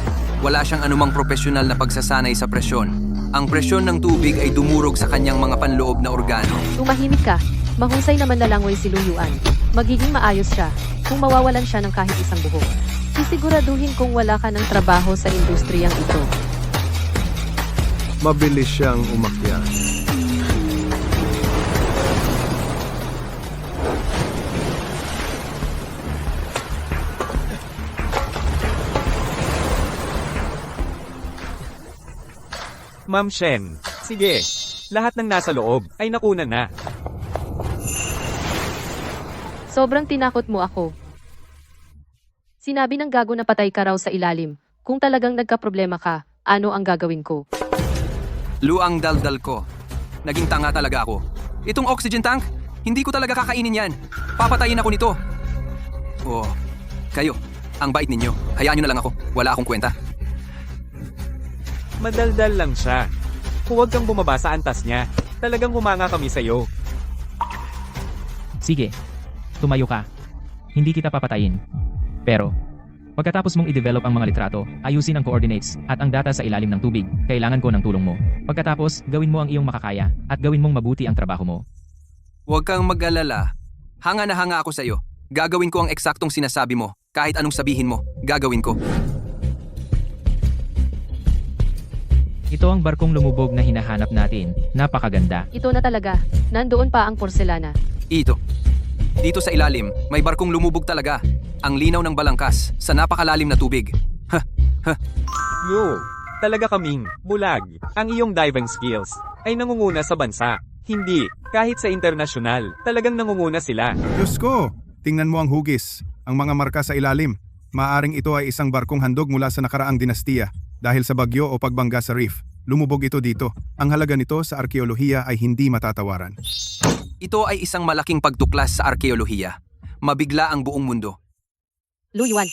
Wala siyang anumang profesional na pagsasanay sa presyon. Ang presyon ng tubig ay dumurog sa kanyang mga panloob na organo. Tumahimik ka. Mahusay naman na langoy si Luyuan. Magiging maayos siya kung mawawalan siya ng kahit isang buhok. Sisiguraduhin kung wala ka ng trabaho sa industriyang ito. Mabilis siyang umakyat. Ma'am Shen, sige. Lahat ng nasa loob ay nakunan na. Sobrang tinakot mo ako. Sinabi ng gago na patay ka raw sa ilalim. Kung talagang nagkaproblema ka, ano ang gagawin ko? Luang daldal ko. Naging tanga talaga ako. Itong oxygen tank, hindi ko talaga kakainin yan. Papatayin ako nito. Oh, kayo, Ang bait ninyo. Hayaan nyo na lang ako. Wala akong kwenta. Madaldal lang siya. Huwag kang bumaba sa antas niya. Talagang humanga kami sa'yo. Sige, tumayo ka. Hindi kita papatayin. Pero, pagkatapos mong i-develop ang mga litrato, ayusin ang coordinates at ang data sa ilalim ng tubig, kailangan ko ng tulong mo. Pagkatapos, gawin mo ang iyong makakaya at gawin mong mabuti ang trabaho mo. Huwag kang mag-alala. Hanga na hanga ako sa'yo. Gagawin ko ang eksaktong sinasabi mo. Kahit anong sabihin mo, gagawin ko. Ito ang barkong lumubog na hinahanap natin. Napakaganda. Ito na talaga. Nandoon pa ang porselana. Ito. Dito sa ilalim, may barkong lumubog talaga. Ang linaw ng balangkas sa napakalalim na tubig. Yo, talaga kaming bulag. Ang iyong diving skills ay nangunguna sa bansa. Hindi, kahit sa internasyonal, talagang nangunguna sila. Diyos ko! Tingnan mo ang hugis, ang mga marka sa ilalim. Maaring ito ay isang barkong handog mula sa nakaraang dinastiya. Dahil sa bagyo o pagbangga sa reef, lumubog ito dito. Ang halaga nito sa arkeolohiya ay hindi matatawaran. Ito ay isang malaking pagtuklas sa arkeolohiya. Mabigla ang buong mundo. Lu Yuan.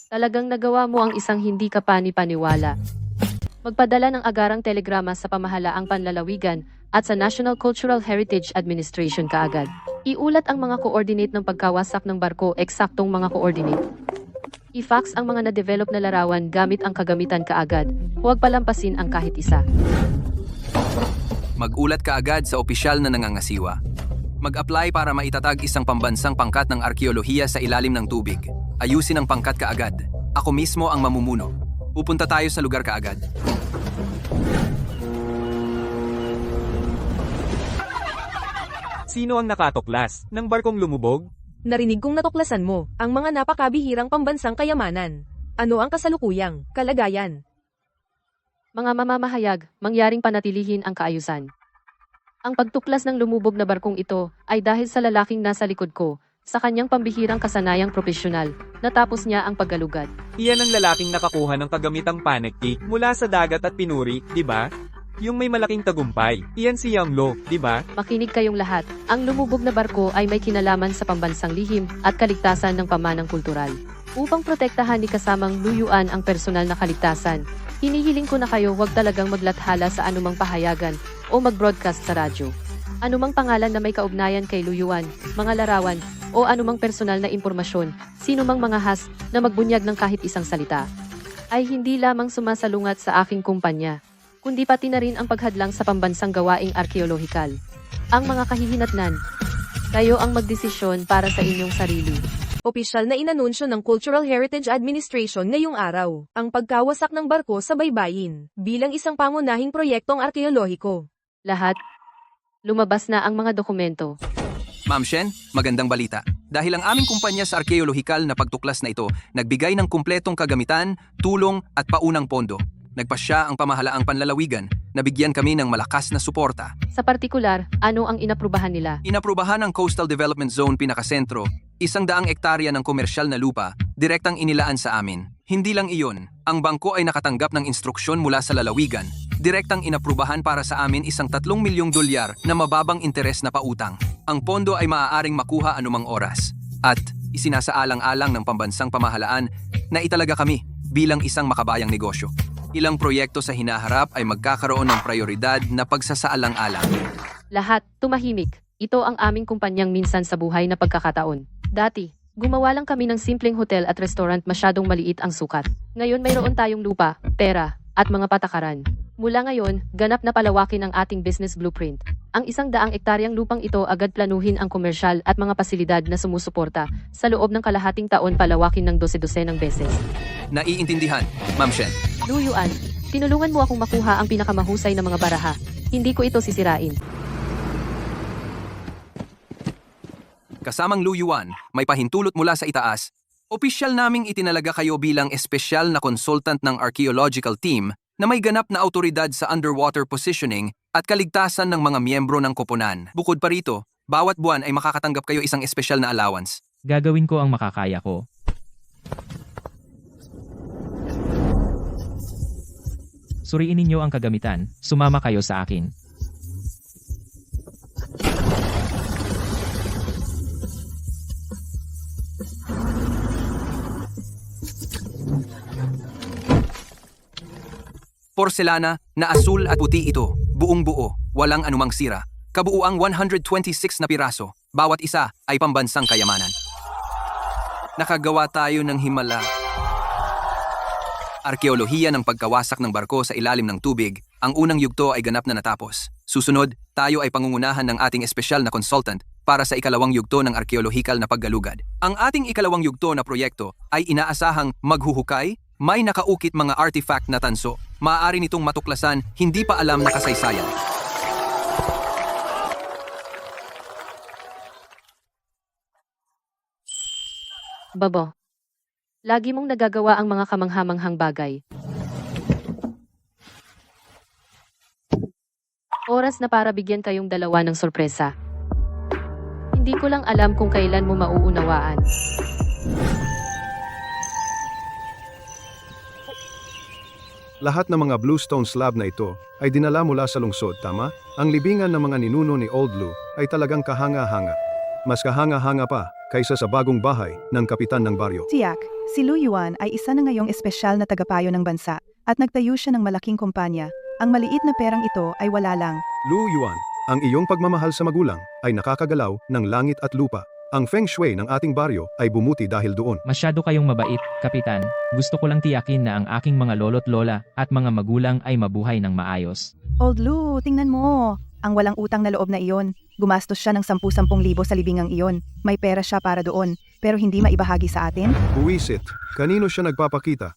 Talagang nagawa mo ang isang hindi ka pani-paniwala. Magpadala ng agarang telegrama sa pamahalaang panlalawigan at sa National Cultural Heritage Administration kaagad. Iulat ang mga coordinate ng pagkawasak ng barko, eksaktong mga coordinate. I-fax ang mga na-develop na larawan gamit ang kagamitan kaagad. Huwag palampasin ang kahit isa. Mag-ulat ka agad sa opisyal na nangangasiwa. Mag-apply para maitatag isang pambansang pangkat ng arkeolohiya sa ilalim ng tubig. Ayusin ang pangkat kaagad. Ako mismo ang mamumuno. Pupunta tayo sa lugar kaagad. Sino ang nakatuklas ng barkong lumubog? Narinig kong natuklasan mo ang mga napakabihirang pambansang kayamanan. Ano ang kasalukuyang kalagayan? Mga mamamahayag, mangyaring panatilihin ang kaayusan. Ang pagtuklas ng lumubog na barkong ito ay dahil sa lalaking nasa likod ko, sa kanyang pambihirang kasanayang propesyonal, natapos niya ang paggalugad. Iyan ang lalaking nakakuha ng kagamitang panektik mula sa dagat at pinuri, di ba? Yung may malaking tagumpay. Iyan si Yang Lo, di ba? Makinig kayong lahat. Ang lumubog na barko ay may kinalaman sa pambansang lihim at kaligtasan ng pamanang kultural. Upang protektahan ni kasamang Lu Yuan ang personal na kaligtasan, hinihiling ko na kayo huwag talagang maglathala sa anumang pahayagan o mag-broadcast sa radyo. Anumang pangalan na may kaugnayan kay Lu Yuan, mga larawan, o anumang personal na impormasyon, sinumang mga has na magbunyag ng kahit isang salita, ay hindi lamang sumasalungat sa aking kumpanya, kundi pati na rin ang paghadlang sa pambansang gawaing arkeolohikal. Ang mga kahihinatnan, kayo ang magdesisyon para sa inyong sarili. Opisyal na inanunsyo ng Cultural Heritage Administration ngayong araw ang pagkawasak ng barko sa baybayin bilang isang pangunahing proyektong arkeolohiko. Lahat, lumabas na ang mga dokumento. Ma'am Shen, magandang balita. Dahil ang aming kumpanya sa arkeolohikal na pagtuklas na ito, nagbigay ng kumpletong kagamitan, tulong at paunang pondo. Nagpasya ang pamahalaang panlalawigan, nabigyan kami ng malakas na suporta. Sa partikular, ano ang inaprubahan nila? Inaprubahan ng Coastal Development Zone pinakasentro, 100 ektarya ng komersyal na lupa, direktang inilaan sa amin. Hindi lang iyon, ang bangko ay nakatanggap ng instruksyon mula sa lalawigan, direktang inaprubahan para sa amin isang 3 milyong dolyar na mababang interes na pautang. Ang pondo ay maaaring makuha anumang oras. At isinasaalang-alang ng pambansang pamahalaan na italaga kami bilang isang makabayang negosyo. Ilang proyekto sa hinaharap ay magkakaroon ng prioridad na pagsasaalang-alang. Lahat, tumahimik. Ito ang aming kumpanyang minsan sa buhay na pagkakataon. Dati, gumawa lang kami ng simpleng hotel at restaurant, masyadong maliit ang sukat. Ngayon mayroon tayong lupa, pera, at mga patakaran. Mula ngayon, ganap na palawakin ang ating business blueprint. Ang 100 ektaryang lupang ito agad planuhin ang komersyal at mga pasilidad na sumusuporta. Sa loob ng kalahating taon palawakin ng 12 ng beses. Naiintindihan, Ma'am Shen. Lu Yuan, tinulungan mo akong makuha ang pinakamahusay na mga baraha. Hindi ko ito sisirain. Kasamang Lu Yuan, may pahintulot mula sa itaas. Opisyal naming itinalaga kayo bilang espesyal na consultant ng archaeological team na may ganap na autoridad sa underwater positioning at kaligtasan ng mga miyembro ng koponan. Bukod pa rito, bawat buwan ay makakatanggap kayo isang espesyal na allowance. Gagawin ko ang makakaya ko. Suriin ninyo ang kagamitan, sumama kayo sa akin. Porselana na asul at puti ito. Buong buo, walang anumang sira. Kabuuang 126 na piraso. Bawat isa ay pambansang kayamanan. Nakagawa tayo ng himala. Arkeolohiya ng pagkawasak ng barko sa ilalim ng tubig, ang unang yugto ay ganap na natapos. Susunod, tayo ay pangungunahan ng ating espesyal na consultant para sa ikalawang yugto ng arkeolohikal na paggalugad. Ang ating ikalawang yugto na proyekto ay inaasahang maghuhukay, may nakaukit mga artifact na tanso, maaari nitong matuklasan hindi pa alam na kasaysayan. Babo. Lagi mong nagagawa ang mga kamanghamanghang bagay. Oras na para bigyan kayong dalawa ng sorpresa. Hindi ko lang alam kung kailan mo mauunawaan. Lahat ng mga bluestone slab na ito ay dinala mula sa lungsod, tama? Ang libingan ng mga ninuno ni Old Blue ay talagang kahanga-hanga. Mas kahanga-hanga pa kaysa sa bagong bahay ng kapitan ng baryo. Tiyak, si Lu Yuan ay isa na ngayong espesyal na tagapayo ng bansa at nagtayo siya ng malaking kumpanya. Ang maliit na perang ito ay wala lang. Lu Yuan, ang iyong pagmamahal sa magulang ay nakakagalaw ng langit at lupa. Ang feng shui ng ating baryo ay bumuti dahil doon. Masyado kayong mabait, Kapitan. Gusto ko lang tiyakin na ang aking mga lolo't lola at mga magulang ay mabuhay ng maayos. Old Lu, tingnan mo. Ang walang utang na loob na iyon. Gumastos siya ng 10,000 sa libingang iyon. May pera siya para doon, pero hindi maibahagi sa atin? Buwisit, kanino siya nagpapakita?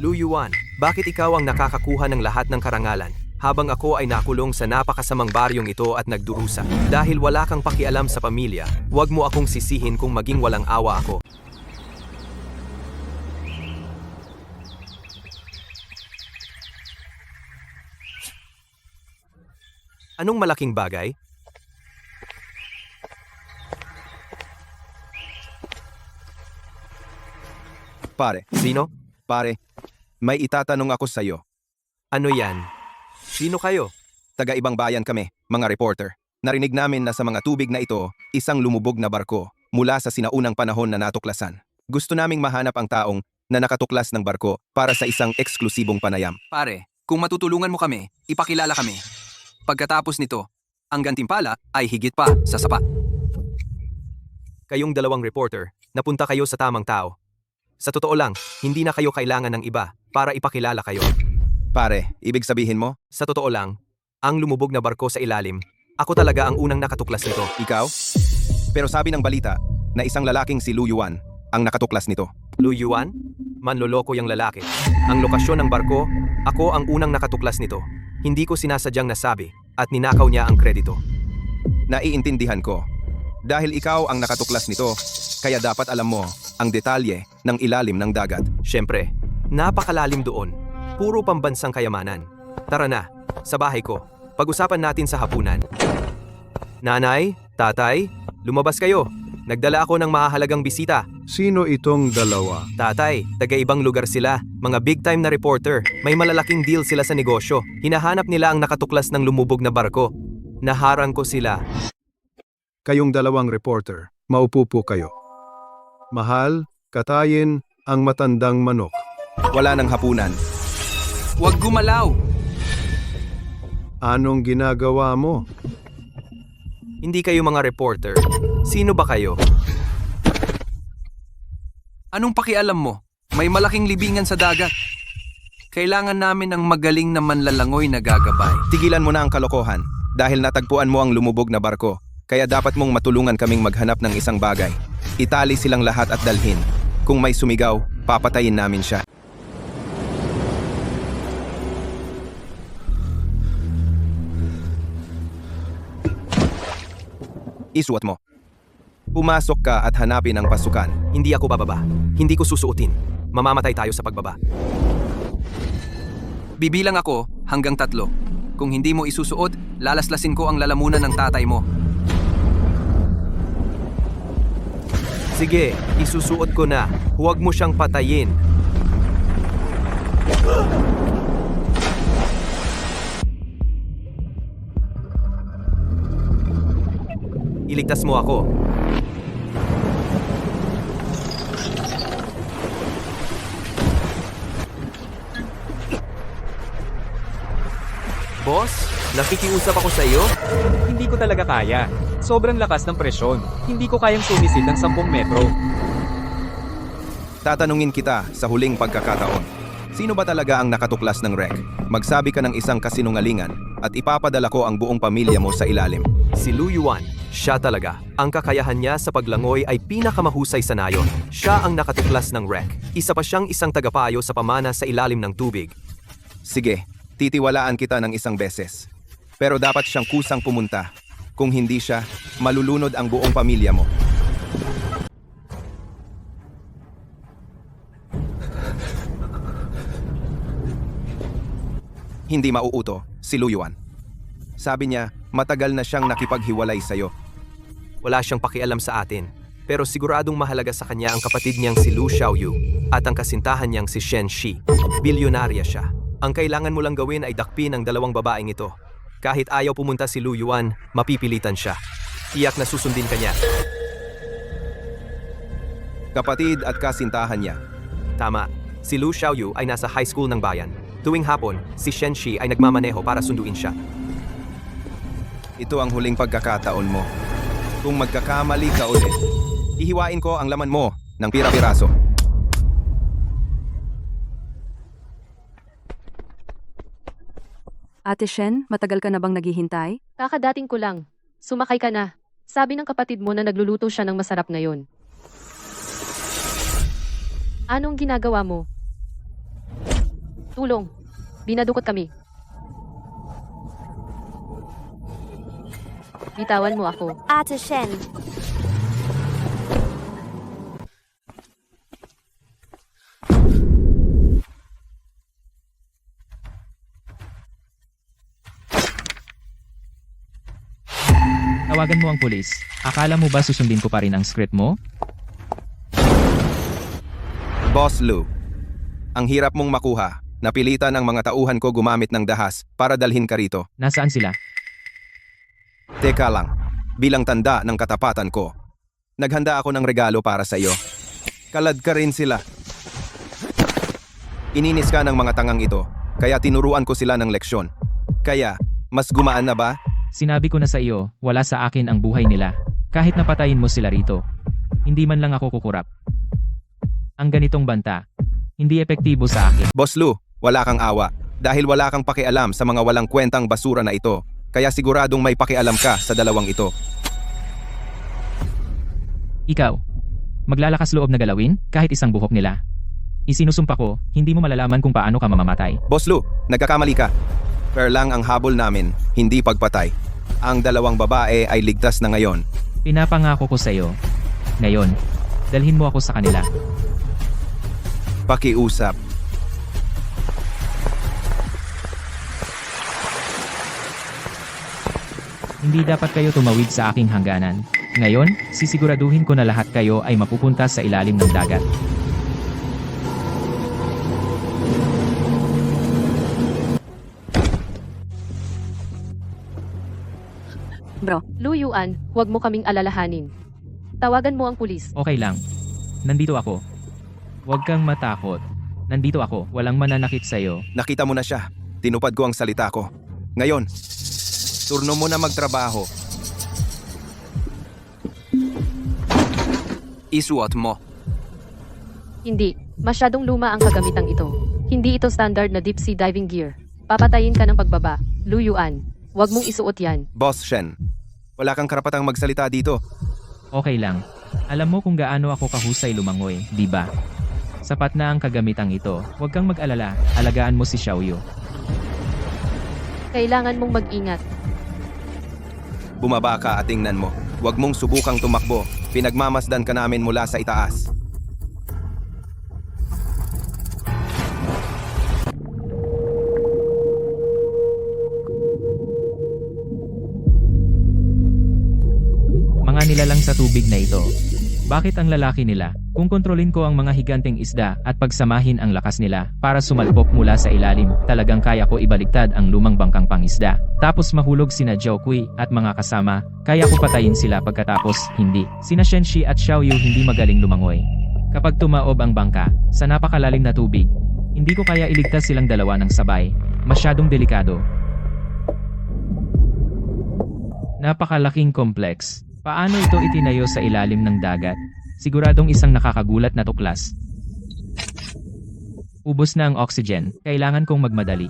Lu Yuan, bakit ikaw ang nakakakuha ng lahat ng karangalan? Habang ako ay nakulong sa napakasamang baryong ito at nagdurusa. Dahil wala kang pakialam sa pamilya, huwag mo akong sisihin kung maging walang awa ako. Anong malaking bagay? Pare, Sino? pare, may itatanong ako sa iyo. Ano yan? Sino kayo? Taga-ibang bayan kami, mga reporter. Narinig namin na sa mga tubig na ito, isang lumubog na barko mula sa sinaunang panahon na natuklasan. Gusto naming mahanap ang taong na nakatuklas ng barko para sa isang eksklusibong panayam. Pare, kung matutulungan mo kami, ipakilala kami. Pagkatapos nito, ang gantimpala ay higit pa sa sapat. Kayong dalawang reporter, napunta kayo sa tamang tao. Sa totoo lang, hindi na kayo kailangan ng iba para ipakilala kayo. Pare, ibig sabihin mo? Sa totoo lang, ang lumubog na barko sa ilalim, ako talaga ang unang nakatuklas nito. Ikaw? Pero sabi ng balita na isang lalaking si Lu Yuan ang nakatuklas nito. Lu Yuan? Manloloko yung lalaki. Ang lokasyon ng barko, ako ang unang nakatuklas nito. Hindi ko sinasadyang nasabi at ninakaw niya ang kredito. Naiintindihan ko. Dahil ikaw ang nakatuklas nito, kaya dapat alam mo ang detalye ng ilalim ng dagat. Siyempre, napakalalim doon. Puro pambansang kayamanan. Tara na, sa bahay ko. Pag-usapan natin sa hapunan. Nanay, tatay, lumabas kayo. Nagdala ako ng mahahalagang bisita. Sino itong dalawa? Tatay, taga-ibang lugar sila. Mga big-time na reporter. May malalaking deal sila sa negosyo. Hinahanap nila ang nakatuklas ng lumubog na barko. Naharang ko sila. Kayong dalawang reporter, maupo po kayo. Mahal, katayin ang matandang manok. Wala nang hapunan. Huwag gumalaw! Anong ginagawa mo? Hindi kayo mga reporter. Sino ba kayo? Anong pakialam mo? May malaking libingan sa dagat. Kailangan namin ng magaling na manlalangoy na gagabay. Tigilan mo na ang kalokohan dahil natagpuan mo ang lumubog na barko. Kaya dapat mong matulungan kaming maghanap ng isang bagay. Itali silang lahat at dalhin. Kung may sumigaw, papatayin namin siya. Isuot mo. Pumasok ka at hanapin ang pasukan. Hindi ako bababa. Hindi ko susuotin. Mamamatay tayo sa pagbaba. Bibilang ako hanggang 3. Kung hindi mo isusuot, lalaslasin ko ang lalamunan ng tatay mo. Sige, isusuot ko na. Huwag mo siyang patayin. Iligtas mo ako. Boss, nakikiusap ako sa iyo? Hindi ko talaga kaya. Sobrang lakas ng presyon. Hindi ko kayang sumisid ng 10 metro. Tatanungin kita sa huling pagkakataon. Sino ba talaga ang nakatuklas ng wreck? Magsabi ka ng isang kasinungalingan at ipapadala ko ang buong pamilya mo sa ilalim. Si Lu Yuan, siya talaga. Ang kakayahan niya sa paglangoy ay pinakamahusay sa nayon. Siya ang nakatuklas ng wreck. Isa pa siyang isang tagapayo sa pamana sa ilalim ng tubig. Sige, titiwalaan kita ng isang beses. Pero dapat siyang kusang pumunta. Kung hindi siya, malulunod ang buong pamilya mo. Hindi mauuto, si Lu Yuan. Sabi niya, matagal na siyang nakipaghiwalay sa'yo. Wala siyang pakialam sa atin. Pero siguradong mahalaga sa kanya ang kapatid niyang si Lu Xiaoyu at ang kasintahan niyang si Shen Shi. Bilyonarya siya. Ang kailangan mo lang gawin ay dakpin ang dalawang babaeng ito. Kahit ayaw pumunta si Lu Yuan, mapipilitan siya. Tiyak na susundin ka niya. Kapatid at kasintahan niya. Tama, si Lu Xiaoyu ay nasa high school ng bayan. Tuwing hapon, si Shen Shi ay nagmamaneho para sunduin siya. Ito ang huling pagkakataon mo. Kung magkakamali ka ulit, ihiwain ko ang laman mo ng pira-piraso. Ate Shen, matagal ka na bang naghihintay? Kakadating ko lang. Sumakay ka na. Sabi ng kapatid mo na nagluluto siya ng masarap ngayon. Anong ginagawa mo? Tulong. Binadukot kami. Bitawan mo ako. Ate Shen, Tawagan mo ang pulis. Akala mo ba susundin ko pa rin ang script mo? Boss Lu, ang hirap mong makuha. Napilitan ang mga tauhan ko gumamit ng dahas para dalhin ka rito. Nasaan sila? Teka lang, bilang tanda ng katapatan ko, naghanda ako ng regalo para sa iyo. Kalad ka rin sila. Ininis ka ng mga tangang ito, kaya tinuruan ko sila ng leksyon. Kaya, mas gumaan na ba? Sinabi ko na sa iyo, wala sa akin ang buhay nila. Kahit napatayin mo sila rito. Hindi man lang ako kukurap. Ang ganitong banta, hindi epektibo sa akin. Boss Lu, wala kang awa. Dahil wala kang pakialam sa mga walang kwentang basura na ito. Kaya siguradong may pakialam ka sa dalawang ito. Ikaw, maglalakas loob na galawin kahit isang buhok nila. Isinusumpa ko, hindi mo malalaman kung paano ka mamamatay. Boss Lu, nagkakamali ka. Pero lang ang habol namin, hindi pagpatay. Ang dalawang babae ay ligtas na ngayon. Pinapangako ko sa iyo. Ngayon, dalhin mo ako sa kanila. Pakiusap. Hindi dapat kayo tumawid sa aking hangganan. Ngayon, sisiguraduhin ko na lahat kayo ay mapupunta sa ilalim ng dagat. Bro, Lu Yuan, huwag mo kaming alalahanin. Tawagan mo ang pulis. Okay lang. Nandito ako. Huwag kang matakot. Nandito ako, walang mananakit sa'yo. Nakita mo na siya. Tinupad ko ang salita ko. Ngayon, turno mo na magtrabaho. Isuot mo. Hindi. Masyadong luma ang kagamitang ito. Hindi ito standard na deep sea diving gear. Papatayin ka ng pagbaba. Lu Yuan, huwag mong isuot yan. Boss Shen, wala kang karapatang magsalita dito. Okay lang. Alam mo kung gaano ako kahusay lumangoy, di ba? Sapat na ang kagamitang ito. Huwag kang mag-alala. Alagaan mo si Xiaoyu. Kailangan mong mag-ingat. Bumaba ka at tingnan mo. Huwag mong subukang tumakbo. Pinagmamasdan ka namin mula sa itaas. Mga nilalang sa tubig na ito. Bakit ang lalaki nila? Kung kontrolin ko ang mga higanteng isda at pagsamahin ang lakas nila para sumalpok mula sa ilalim, talagang kaya ko ibaligtad ang lumang bangkang pangisda. Tapos mahulog sina Zhao Kui at mga kasama, kaya ko patayin sila pagkatapos hindi. Sina Shen Shi at Xiaoyu hindi magaling lumangoy. Kapag tumaob ang bangka, sa napakalalim na tubig, hindi ko kaya iligtas silang dalawa ng sabay. Masyadong delikado. Napakalaking kompleks. Paano ito itinayo sa ilalim ng dagat? Siguradong isang nakakagulat na tuklas. Ubos na ang oxygen. Kailangan kong magmadali.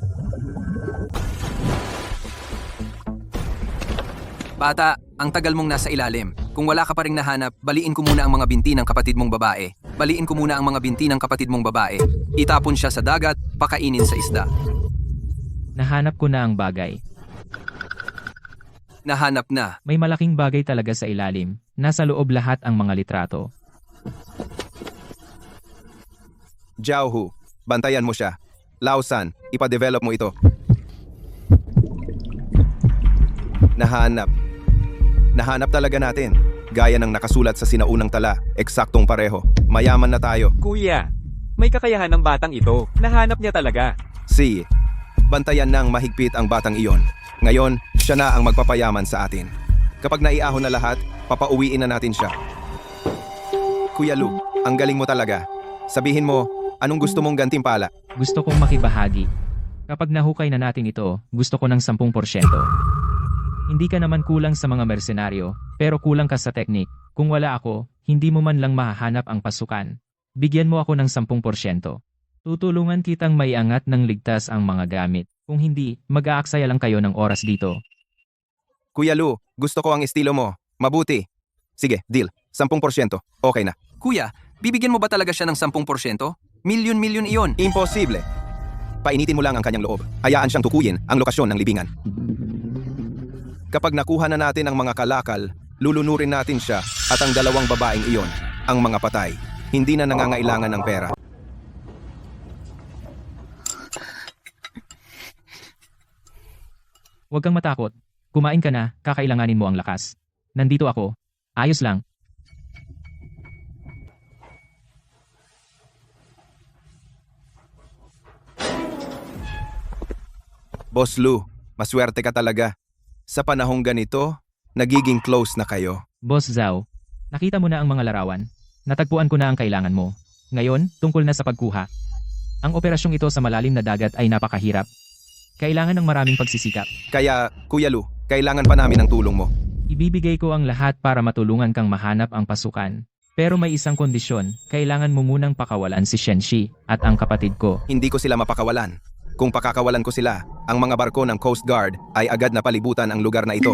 Bata, ang tagal mong nasa ilalim. Kung wala ka pa ring nahanap, baliin ko muna ang mga binti ng kapatid mong babae. Baliin ko muna ang mga binti ng kapatid mong babae. Itapon siya sa dagat, pakainin sa isda. Nahanap ko na ang bagay. Nahanap na. May malaking bagay talaga sa ilalim. Nasa loob lahat ang mga litrato. Jiaohu, bantayan mo siya. Lao-san, ipa-develop mo ito. Nahanap. Nahanap talaga natin. Gaya ng nakasulat sa sinaunang tala, eksaktong pareho. Mayaman na tayo. Kuya, may kakayahan ng batang ito. Nahanap niya talaga. Si, bantayan ng mahigpit ang batang iyon. Ngayon, siya na ang magpapayaman sa atin. Kapag naiahon na lahat, papauwiin na natin siya. Kuya Lu, ang galing mo talaga. Sabihin mo, anong gusto mong gantimpala? Gusto kong makibahagi. Kapag nahukay na natin ito, gusto ko ng 10%. Hindi ka naman kulang sa mga mersenaryo, pero kulang ka sa teknik. Kung wala ako, hindi mo man lang mahahanap ang pasukan. Bigyan mo ako ng 10%. Tutulungan kitang maiangat ng ligtas ang mga gamit. Kung hindi, mag-aaksaya lang kayo ng oras dito. Kuya Lu, gusto ko ang estilo mo. Mabuti. Sige, deal. 10%. Okay na. Kuya, bibigyan mo ba talaga siya ng 10%? Milyon-milyon iyon. Imposible. Painitin mo lang ang kanyang loob. Hayaan siyang tukuyin ang lokasyon ng libingan. Kapag nakuha na natin ang mga kalakal, lulunurin natin siya at ang dalawang babaeng iyon, ang mga patay. Hindi na nangangailangan ng pera. Huwag kang matakot. Kumain ka na, kakailanganin mo ang lakas. Nandito ako. Ayos lang. Boss Lu, maswerte ka talaga. Sa panahong ganito, nagiging close na kayo. Boss Zhao, nakita mo na ang mga larawan. Natagpuan ko na ang kailangan mo. Ngayon, tungkol na sa pagkuha. Ang operasyong ito sa malalim na dagat ay napakahirap. Kailangan ng maraming pagsisikap. Kaya, Kuya Lu, kailangan pa namin ng tulong mo. Ibibigay ko ang lahat para matulungan kang mahanap ang pasukan. Pero may isang kondisyon, kailangan mo munang pakawalan si Shenxi at ang kapatid ko. Hindi ko sila mapakawalan. Kung pakakawalan ko sila, ang mga barko ng Coast Guard ay agad na palibutan ang lugar na ito.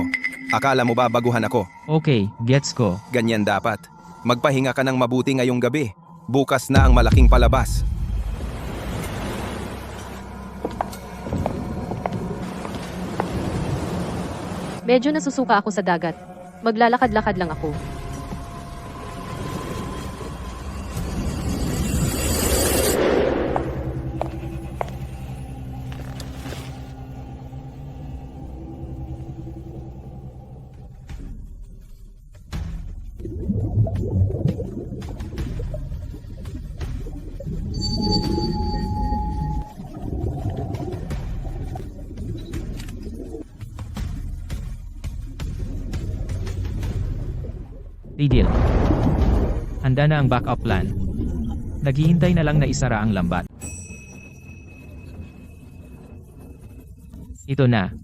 Akala mo ba baguhan ako? Okay, gets ko. Ganyan dapat. Magpahinga ka ng mabuti ngayong gabi. Bukas na ang malaking palabas. Medyo nasusuka ako sa dagat. Maglalakad-lakad lang ako. Deal. Handa na ang backup plan. Naghihintay na lang na isara ang lambat. Ito na.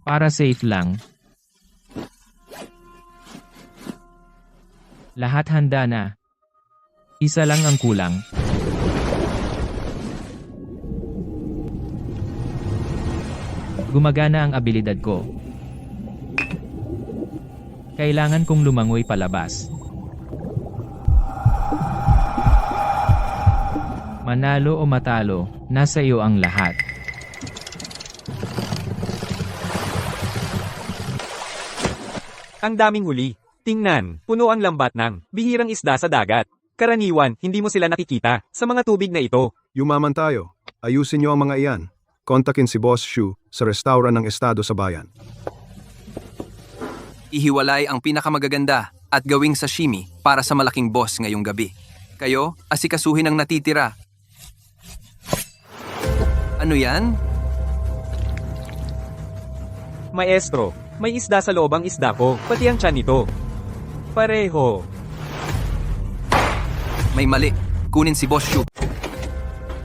Para safe lang. Lahat handa na. Isa lang ang kulang. Gumagana ang abilidad ko. Kailangan kong lumangoy palabas. Manalo o matalo, nasa iyo ang lahat. Ang daming huli. Tingnan, puno ang lambat ng bihirang isda sa dagat. Karaniwan, hindi mo sila nakikita sa mga tubig na ito. Yumaman tayo. Ayusin niyo ang mga iyan. Kontakin si Boss Shu sa restaurant ng estado sa bayan. Ihiwalay ang pinakamagaganda at gawing sashimi para sa malaking boss ngayong gabi. Kayo, asikasuhin ang natitira. Ano yan? Maestro, may isda sa loob ang isda ko, pati ang tiyan nito. Pareho. May mali. Kunin si Boss Shu.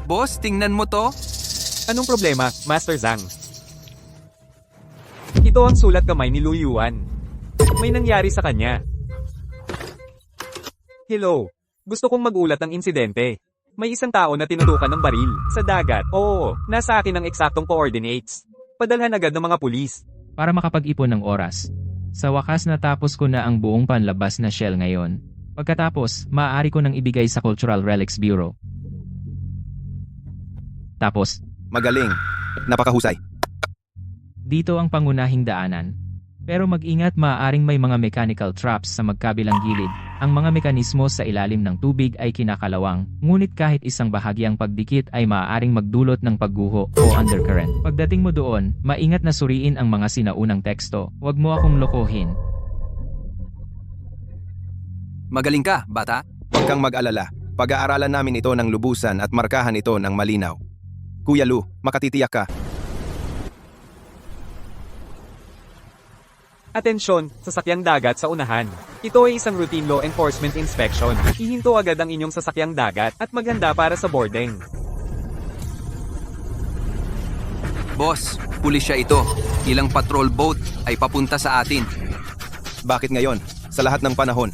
Boss, tingnan mo to. Anong problema, Master Zhang? Ito ang sulat kamay ni Lu Yuan. May nangyari sa kanya. Hello. Gusto kong magulat ng insidente. May isang tao na tinutukan ng baril sa dagat. Oo, nasa akin ang eksaktong coordinates. Padalhan agad ng mga pulis. Para makapag-ipon ng oras. Sa wakas natapos ko na ang buong panlabas na shell ngayon. Pagkatapos, maaari ko nang ibigay sa Cultural Relics Bureau. Tapos, Magaling. Napakahusay. dito ang pangunahing daanan. Pero mag-ingat, maaaring may mga mechanical traps sa magkabilang gilid. Ang mga mekanismo sa ilalim ng tubig ay kinakalawang, ngunit kahit isang bahagyang pagdikit ay maaaring magdulot ng pagguho o undercurrent. Pagdating mo doon, maingat na suriin ang mga sinaunang teksto. Huwag mo akong lokohin. Magaling ka, bata. Huwag kang mag-alala. Pag-aaralan namin ito ng lubusan at markahan ito ng malinaw. Kuya Lu, makatitiyak ka. Atensyon, sasakyang dagat sa unahan. Ito ay isang routine law enforcement inspection. Ihinto agad ang inyong sasakyang dagat at maghanda para sa boarding. Boss, pulisya ito. Ilang patrol boat ay papunta sa atin. Bakit ngayon? Sa lahat ng panahon.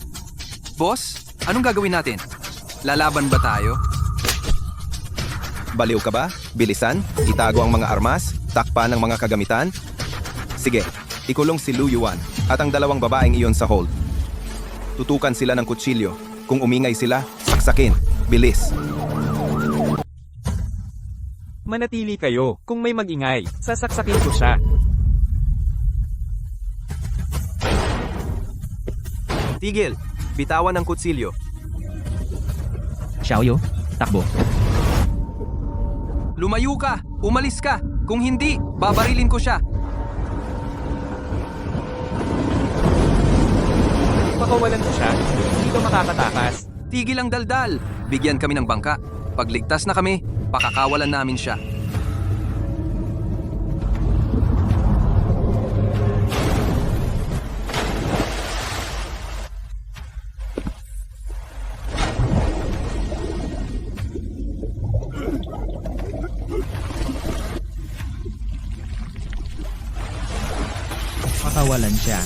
Boss, anong gagawin natin? Lalaban ba tayo? Baliw ka ba? Bilisan? Itago ang mga armas? Takpan ang mga kagamitan? Sige, ikulong si Lu Yuan at ang dalawang babaeng iyon sa hold. Tutukan sila ng kutsilyo. Kung umingay sila, saksakin. Bilis. Manatili kayo. Kung may mag-ingay, sasaksakin ko siya. Tigil, bitawan ang kutsilyo. Xiaoyu, takbo. Lumayo ka! Umalis ka! Kung hindi, babarilin ko siya. Pakawalan ko siya. Hindi ka makakatakas. Tigil ang daldal. Bigyan kami ng bangka. Pagligtas na kami, pakakawalan namin siya. Pakawalan siya.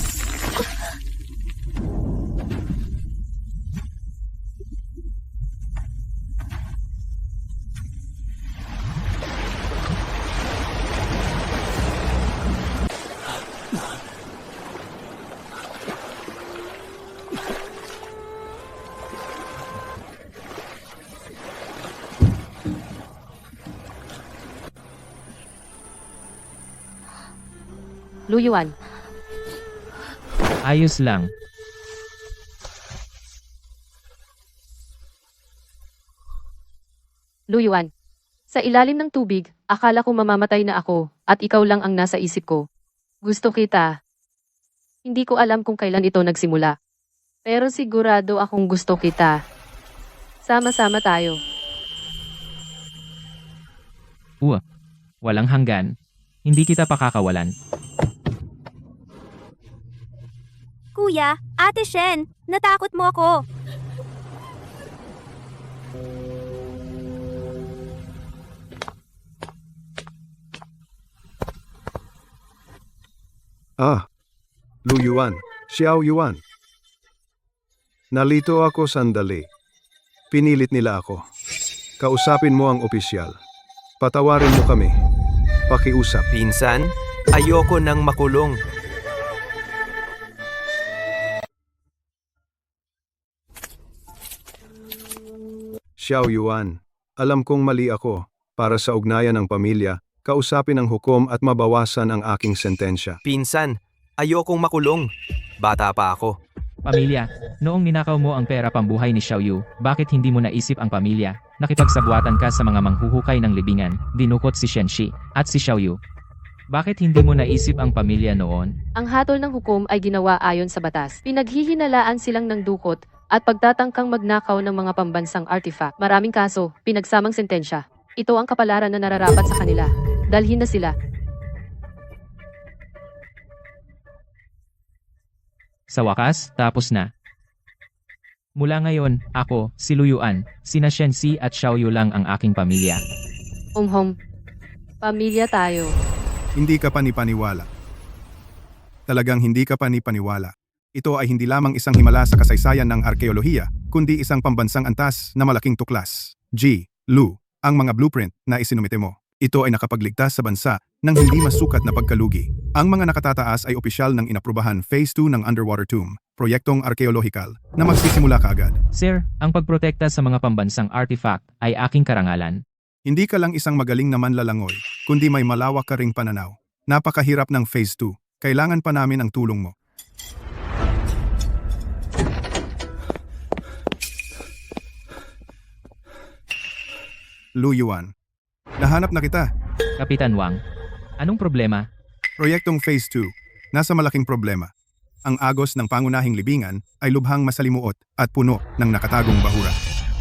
Lu Yuan, Ayos lang. Lu Yuan. Sa ilalim ng tubig, akala ko mamamatay na ako, at ikaw lang ang nasa isip ko. Gusto kita. Hindi ko alam kung kailan ito nagsimula. Pero sigurado akong gusto kita. Sama-sama tayo. Walang hanggan. Hindi kita pakakawalan. Kuya, Ate Shen, natakot mo ako. Lu Yuan, Xiao Yuan. Nalito ako sandali. Pinilit nila ako. Kausapin mo ang opisyal. Patawarin mo kami. Pakiusap. Pinsan, ayoko nang makulong. Xiao Yuan, alam kong mali ako. Para sa ugnayan ng pamilya, kausapin ang hukom at mabawasan ang aking sentensya. Pinsan, ayokong makulong. Bata pa ako. Pamilya, noong ninakaw mo ang pera pambuhay ni Xiaoyu, bakit hindi mo naisip ang pamilya? Nakipagsabuatan ka sa mga manghuhukay ng libingan, dinukot si Shenxi, at si Xiaoyu. Bakit hindi mo naisip ang pamilya noon? Ang hatol ng hukom ay ginawa ayon sa batas. Pinaghihinalaan silang ng dukot at pagtatangkang magnakaw ng mga pambansang artifact. Maraming kaso, pinagsamang sentensya. Ito ang kapalaran na nararapat sa kanila. Dalhin na sila. Sa wakas, tapos na. Mula ngayon, ako, si Lu Yuan, sina Shenxi at Xiaoyu lang ang aking pamilya. Pamilya tayo. Hindi ka panipaniwala. Talagang hindi ka panipaniwala. Ito ay hindi lamang isang himala sa kasaysayan ng arkeolohiya, kundi isang pambansang antas na malaking tuklas. Lu, ang mga blueprint na isinumite mo. Ito ay nakapagligtas sa bansa ng hindi masukat na pagkalugi. Ang mga nakatataas ay opisyal ng inaprubahan Phase 2 ng Underwater Tomb, proyektong arkeolohikal na magsisimula kaagad. Sir, ang pagprotekta sa mga pambansang artifact ay aking karangalan. Hindi ka lang isang magaling na manlalangoy, kundi may malawak ka ring pananaw. Napakahirap ng Phase 2. Kailangan pa namin ang tulong mo. Lu Yuan. Nahanap na kita. Kapitan Wang, anong problema? Proyektong Phase 2. Nasa malaking problema. Ang agos ng pangunahing libingan ay lubhang masalimuot at puno ng nakatagong bahura.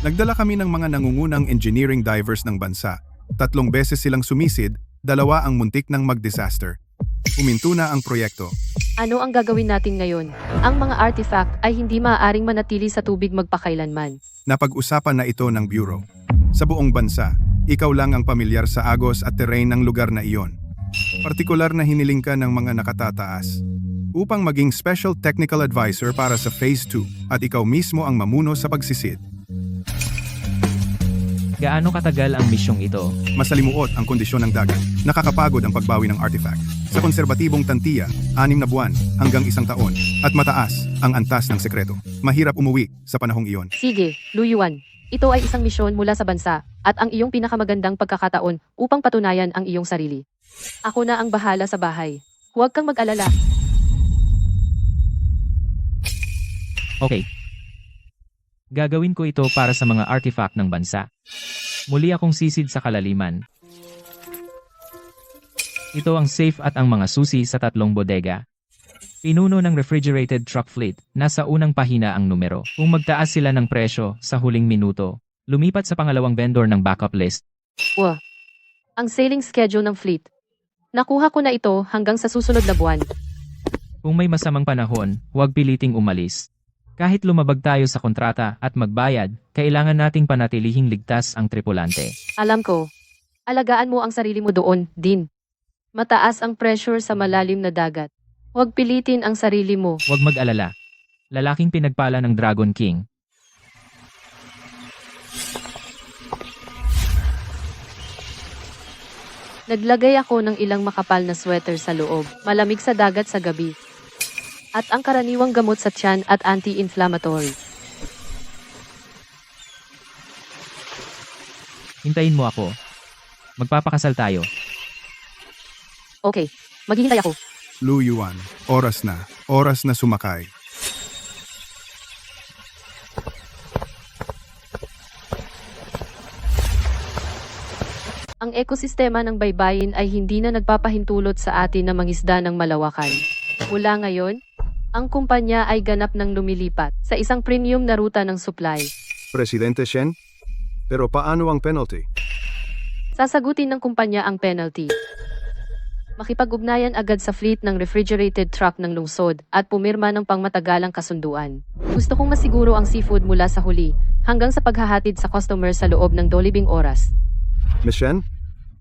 Nagdala kami ng mga nangungunang engineering divers ng bansa. 3 beses silang sumisid, 2 ang muntik ng mag-disaster. Huminto na ang proyekto. Ano ang gagawin natin ngayon? Ang mga artifact ay hindi maaaring manatili sa tubig magpakailanman. Napag-usapan na ito ng Bureau. Sa buong bansa, ikaw lang ang pamilyar sa agos at terrain ng lugar na iyon. Partikular na hiniling ka ng mga nakatataas upang maging Special Technical Advisor para sa Phase 2 at ikaw mismo ang mamuno sa pagsisid. Gaano katagal ang misyong ito? Masalimuot ang kondisyon ng dagat. Nakakapagod ang pagbawi ng artifact. Sa konserbatibong tantiya, 6 na buwan hanggang 1 taon. At mataas ang antas ng sekreto. Mahirap umuwi sa panahong iyon. Sige, Lu Yuan. Ito ay isang misyon mula sa bansa at ang iyong pinakamagandang pagkakataon upang patunayan ang iyong sarili. Ako na ang bahala sa bahay. Huwag kang mag-alala. Okay. Gagawin ko ito para sa mga artifact ng bansa. Muli akong sisid sa kalaliman. Ito ang safe at ang mga susi sa 3 bodega. Pinuno ng refrigerated truck fleet, nasa unang pahina ang numero. Kung magtaas sila ng presyo sa huling minuto, lumipat sa pangalawang vendor ng backup list. Ang sailing schedule ng fleet. Nakuha ko na ito hanggang sa susunod na buwan. Kung may masamang panahon, huwag piliting umalis. Kahit lumabag tayo sa kontrata at magbayad, kailangan nating panatilihing ligtas ang tripulante. Alam ko. Alagaan mo ang sarili mo doon, Din. Mataas ang pressure sa malalim na dagat. Huwag pilitin ang sarili mo. Huwag mag-alala. Lalaking pinagpala ng Dragon King. Naglagay ako ng ilang makapal na sweater sa loob. Malamig sa dagat sa gabi. At ang karaniwang gamot sa tiyan at anti-inflammatory. Hintayin mo ako. Magpapakasal tayo. Okay, maghihintay ako. Lu Yuan, oras na. Oras na sumakay. Ang ekosistema ng baybayin ay hindi na nagpapahintulot sa atin na mangisda ng malawakan. Mula ngayon, ang kumpanya ay ganap ng lumilipat sa isang premium na ruta ng supply. Presidente Shen? Pero paano ang penalty? Sasagutin ng kumpanya ang penalty. Makipag-ugnayan agad sa fleet ng refrigerated truck ng lungsod at pumirma ng pangmatagalang kasunduan. Gusto kong masiguro ang seafood mula sa huli hanggang sa paghahatid sa customer sa loob ng 12 oras. Miss Shen?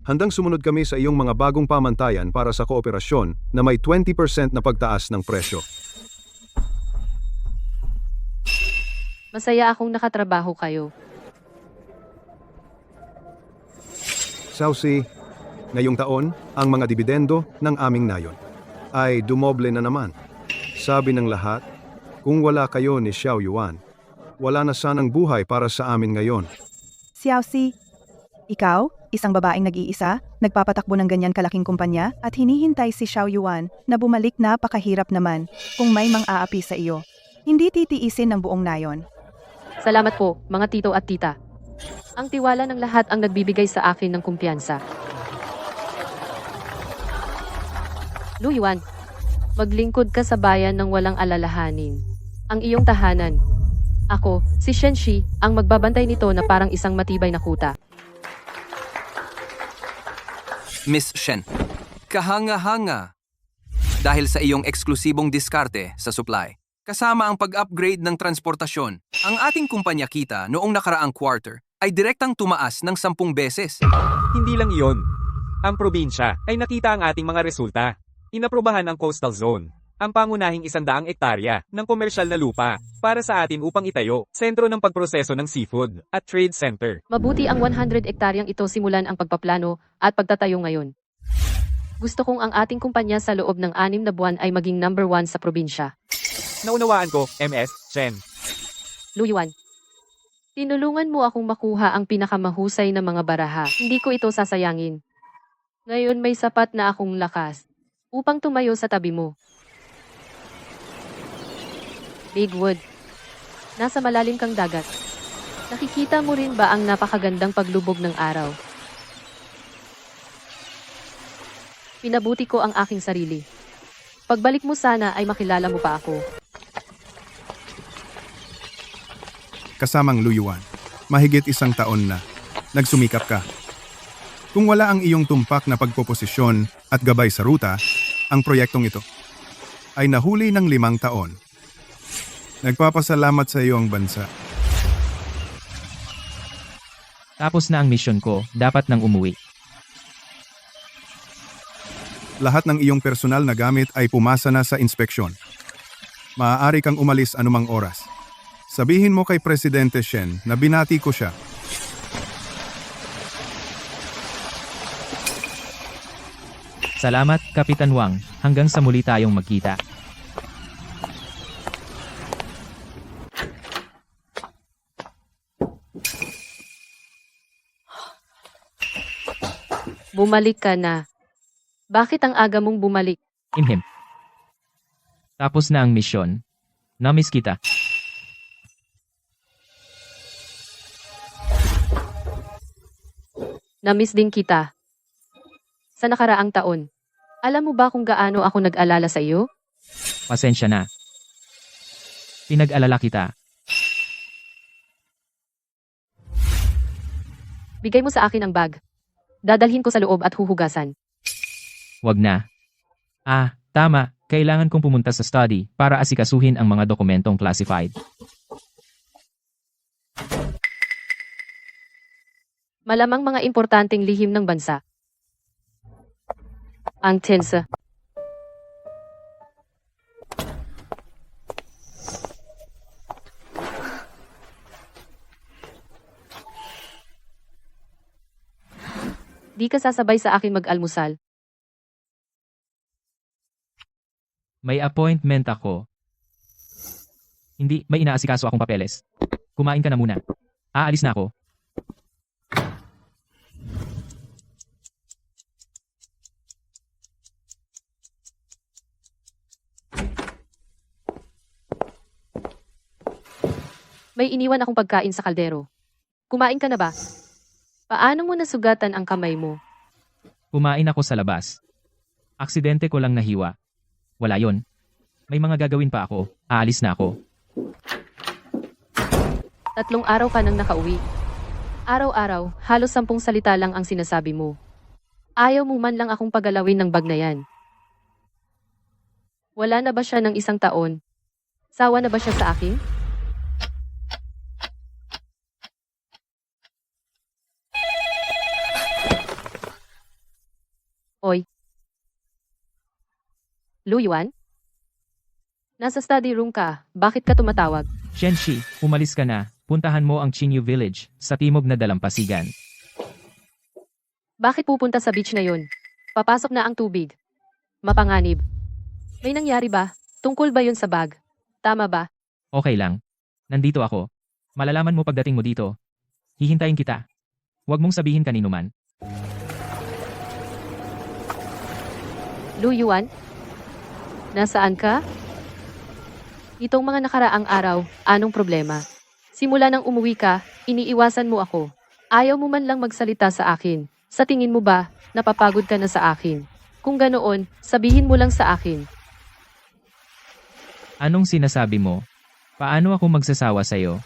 Handang sumunod kami sa iyong mga bagong pamantayan para sa kooperasyon na may 20% na pagtaas ng presyo. Masaya akong nakatrabaho kayo. Sausi, ngayong taon, ang mga dibidendo ng aming nayon ay dumoble na naman. Sabi ng lahat, kung wala kayo ni Xiao Yuan, wala na sanang buhay para sa amin ngayon. Xiaoxi, ikaw, isang babaeng nag-iisa, nagpapatakbo ng ganyan kalaking kumpanya at hinihintay si Xiao Yuan na bumalik na pakahirap naman kung may mang-aapi sa iyo. Hindi titiisin ng buong nayon. Salamat po, mga tito at tita. Ang tiwala ng lahat ang nagbibigay sa akin ng kumpiyansa. Lu Yuan, maglingkod ka sa bayan ng walang alalahanin. Ang iyong tahanan. Ako, si Shen Shi, ang magbabantay nito na parang isang matibay na kuta. Miss Shen, kahanga-hanga. Dahil sa iyong eksklusibong diskarte sa supply, kasama ang pag-upgrade ng transportasyon, ang ating kumpanya kita noong nakaraang quarter ay direktang tumaas ng 10 beses. Hindi lang iyon. Ang probinsya ay nakita ang ating mga resulta. Inaprubahan ang coastal zone, ang pangunahing 100 ektarya ng komersyal na lupa para sa atin upang itayo, sentro ng pagproseso ng seafood at trade center. Mabuti ang 100 ektaryang ito simulan ang pagpaplano at pagtatayo ngayon. Gusto kong ang ating kumpanya sa loob ng 6 na buwan ay maging number 1 sa probinsya. Naunawaan ko, MS, Shen. Luyuan. Tinulungan mo akong makuha ang pinakamahusay na mga baraha. Hindi ko ito sasayangin. Ngayon may sapat na akong lakas upang tumayo sa tabi mo. Big Wood. Nasa malalim kang dagat. Nakikita mo rin ba ang napakagandang paglubog ng araw? Pinabuti ko ang aking sarili. Pagbalik mo sana ay makilala mo pa ako. Kasamang Luyuan, mahigit 1 taon na. Nagsumikap ka. Kung wala ang iyong tumpak na pagpoposisyon at gabay sa ruta, ang proyektong ito ay nahuli ng 5 taon. Nagpapasalamat sa iyo ang bansa. Tapos na ang misyon ko, dapat nang umuwi. Lahat ng iyong personal na gamit ay pumasa na sa inspeksyon. Maaari kang umalis anumang oras. Sabihin mo kay Presidente Shen na binati ko siya. Salamat, Kapitan Wang. Hanggang sa muli tayong magkita. Bumalik ka na. Bakit ang aga mong bumalik? Imhim. Tapos na ang misyon. Namiss kita. Namiss din kita. Sa nakaraang taon. Alam mo ba kung gaano ako nag-alala sa iyo? Pasensya na. Pinag-alala kita. Bigay mo sa akin ang bag. Dadalhin ko sa loob at huhugasan. Wag na. Tama. Kailangan kong pumunta sa study para asikasuhin ang mga dokumentong classified. Malamang mga importanteng lihim ng bansa. Ang tensa. Di ka sasabay sa akin mag-almusal. May appointment ako. Hindi, may inaasikaso akong papeles. Kumain ka na muna. Aalis na ako. May iniwan akong pagkain sa kaldero. Kumain ka na ba? Paano mo nasugatan ang kamay mo? Kumain ako sa labas. Aksidente ko lang nahiwa. Wala yon. May mga gagawin pa ako. Aalis na ako. 3 araw ka nang nakauwi. Araw-araw, halos 10 salita lang ang sinasabi mo. Ayaw mo man lang akong pagalawin ng bag na yan. Wala na ba siya ng 1 taon? Sawa na ba siya sa akin? Oy. Luyuan? Nasa study room ka. Bakit ka tumatawag? Shenshi, umalis ka na. Puntahan mo ang Chinyu Village sa timog na dalampasigan. Bakit pupunta sa beach na yon? Papasok na ang tubig. Mapanganib. May nangyari ba? Tungkol ba yon sa bag? Tama ba? Okay lang. Nandito ako. Malalaman mo pagdating mo dito. Hihintayin kita. Huwag mong sabihin kanino man. Luyuan? Nasaan ka? Itong mga nakaraang araw, anong problema? Simula nang umuwi ka, iniiwasan mo ako. Ayaw mo man lang magsalita sa akin. Sa tingin mo ba, napapagod ka na sa akin? Kung ganoon, sabihin mo lang sa akin. Anong sinasabi mo? Paano ako magsasawa sa'yo?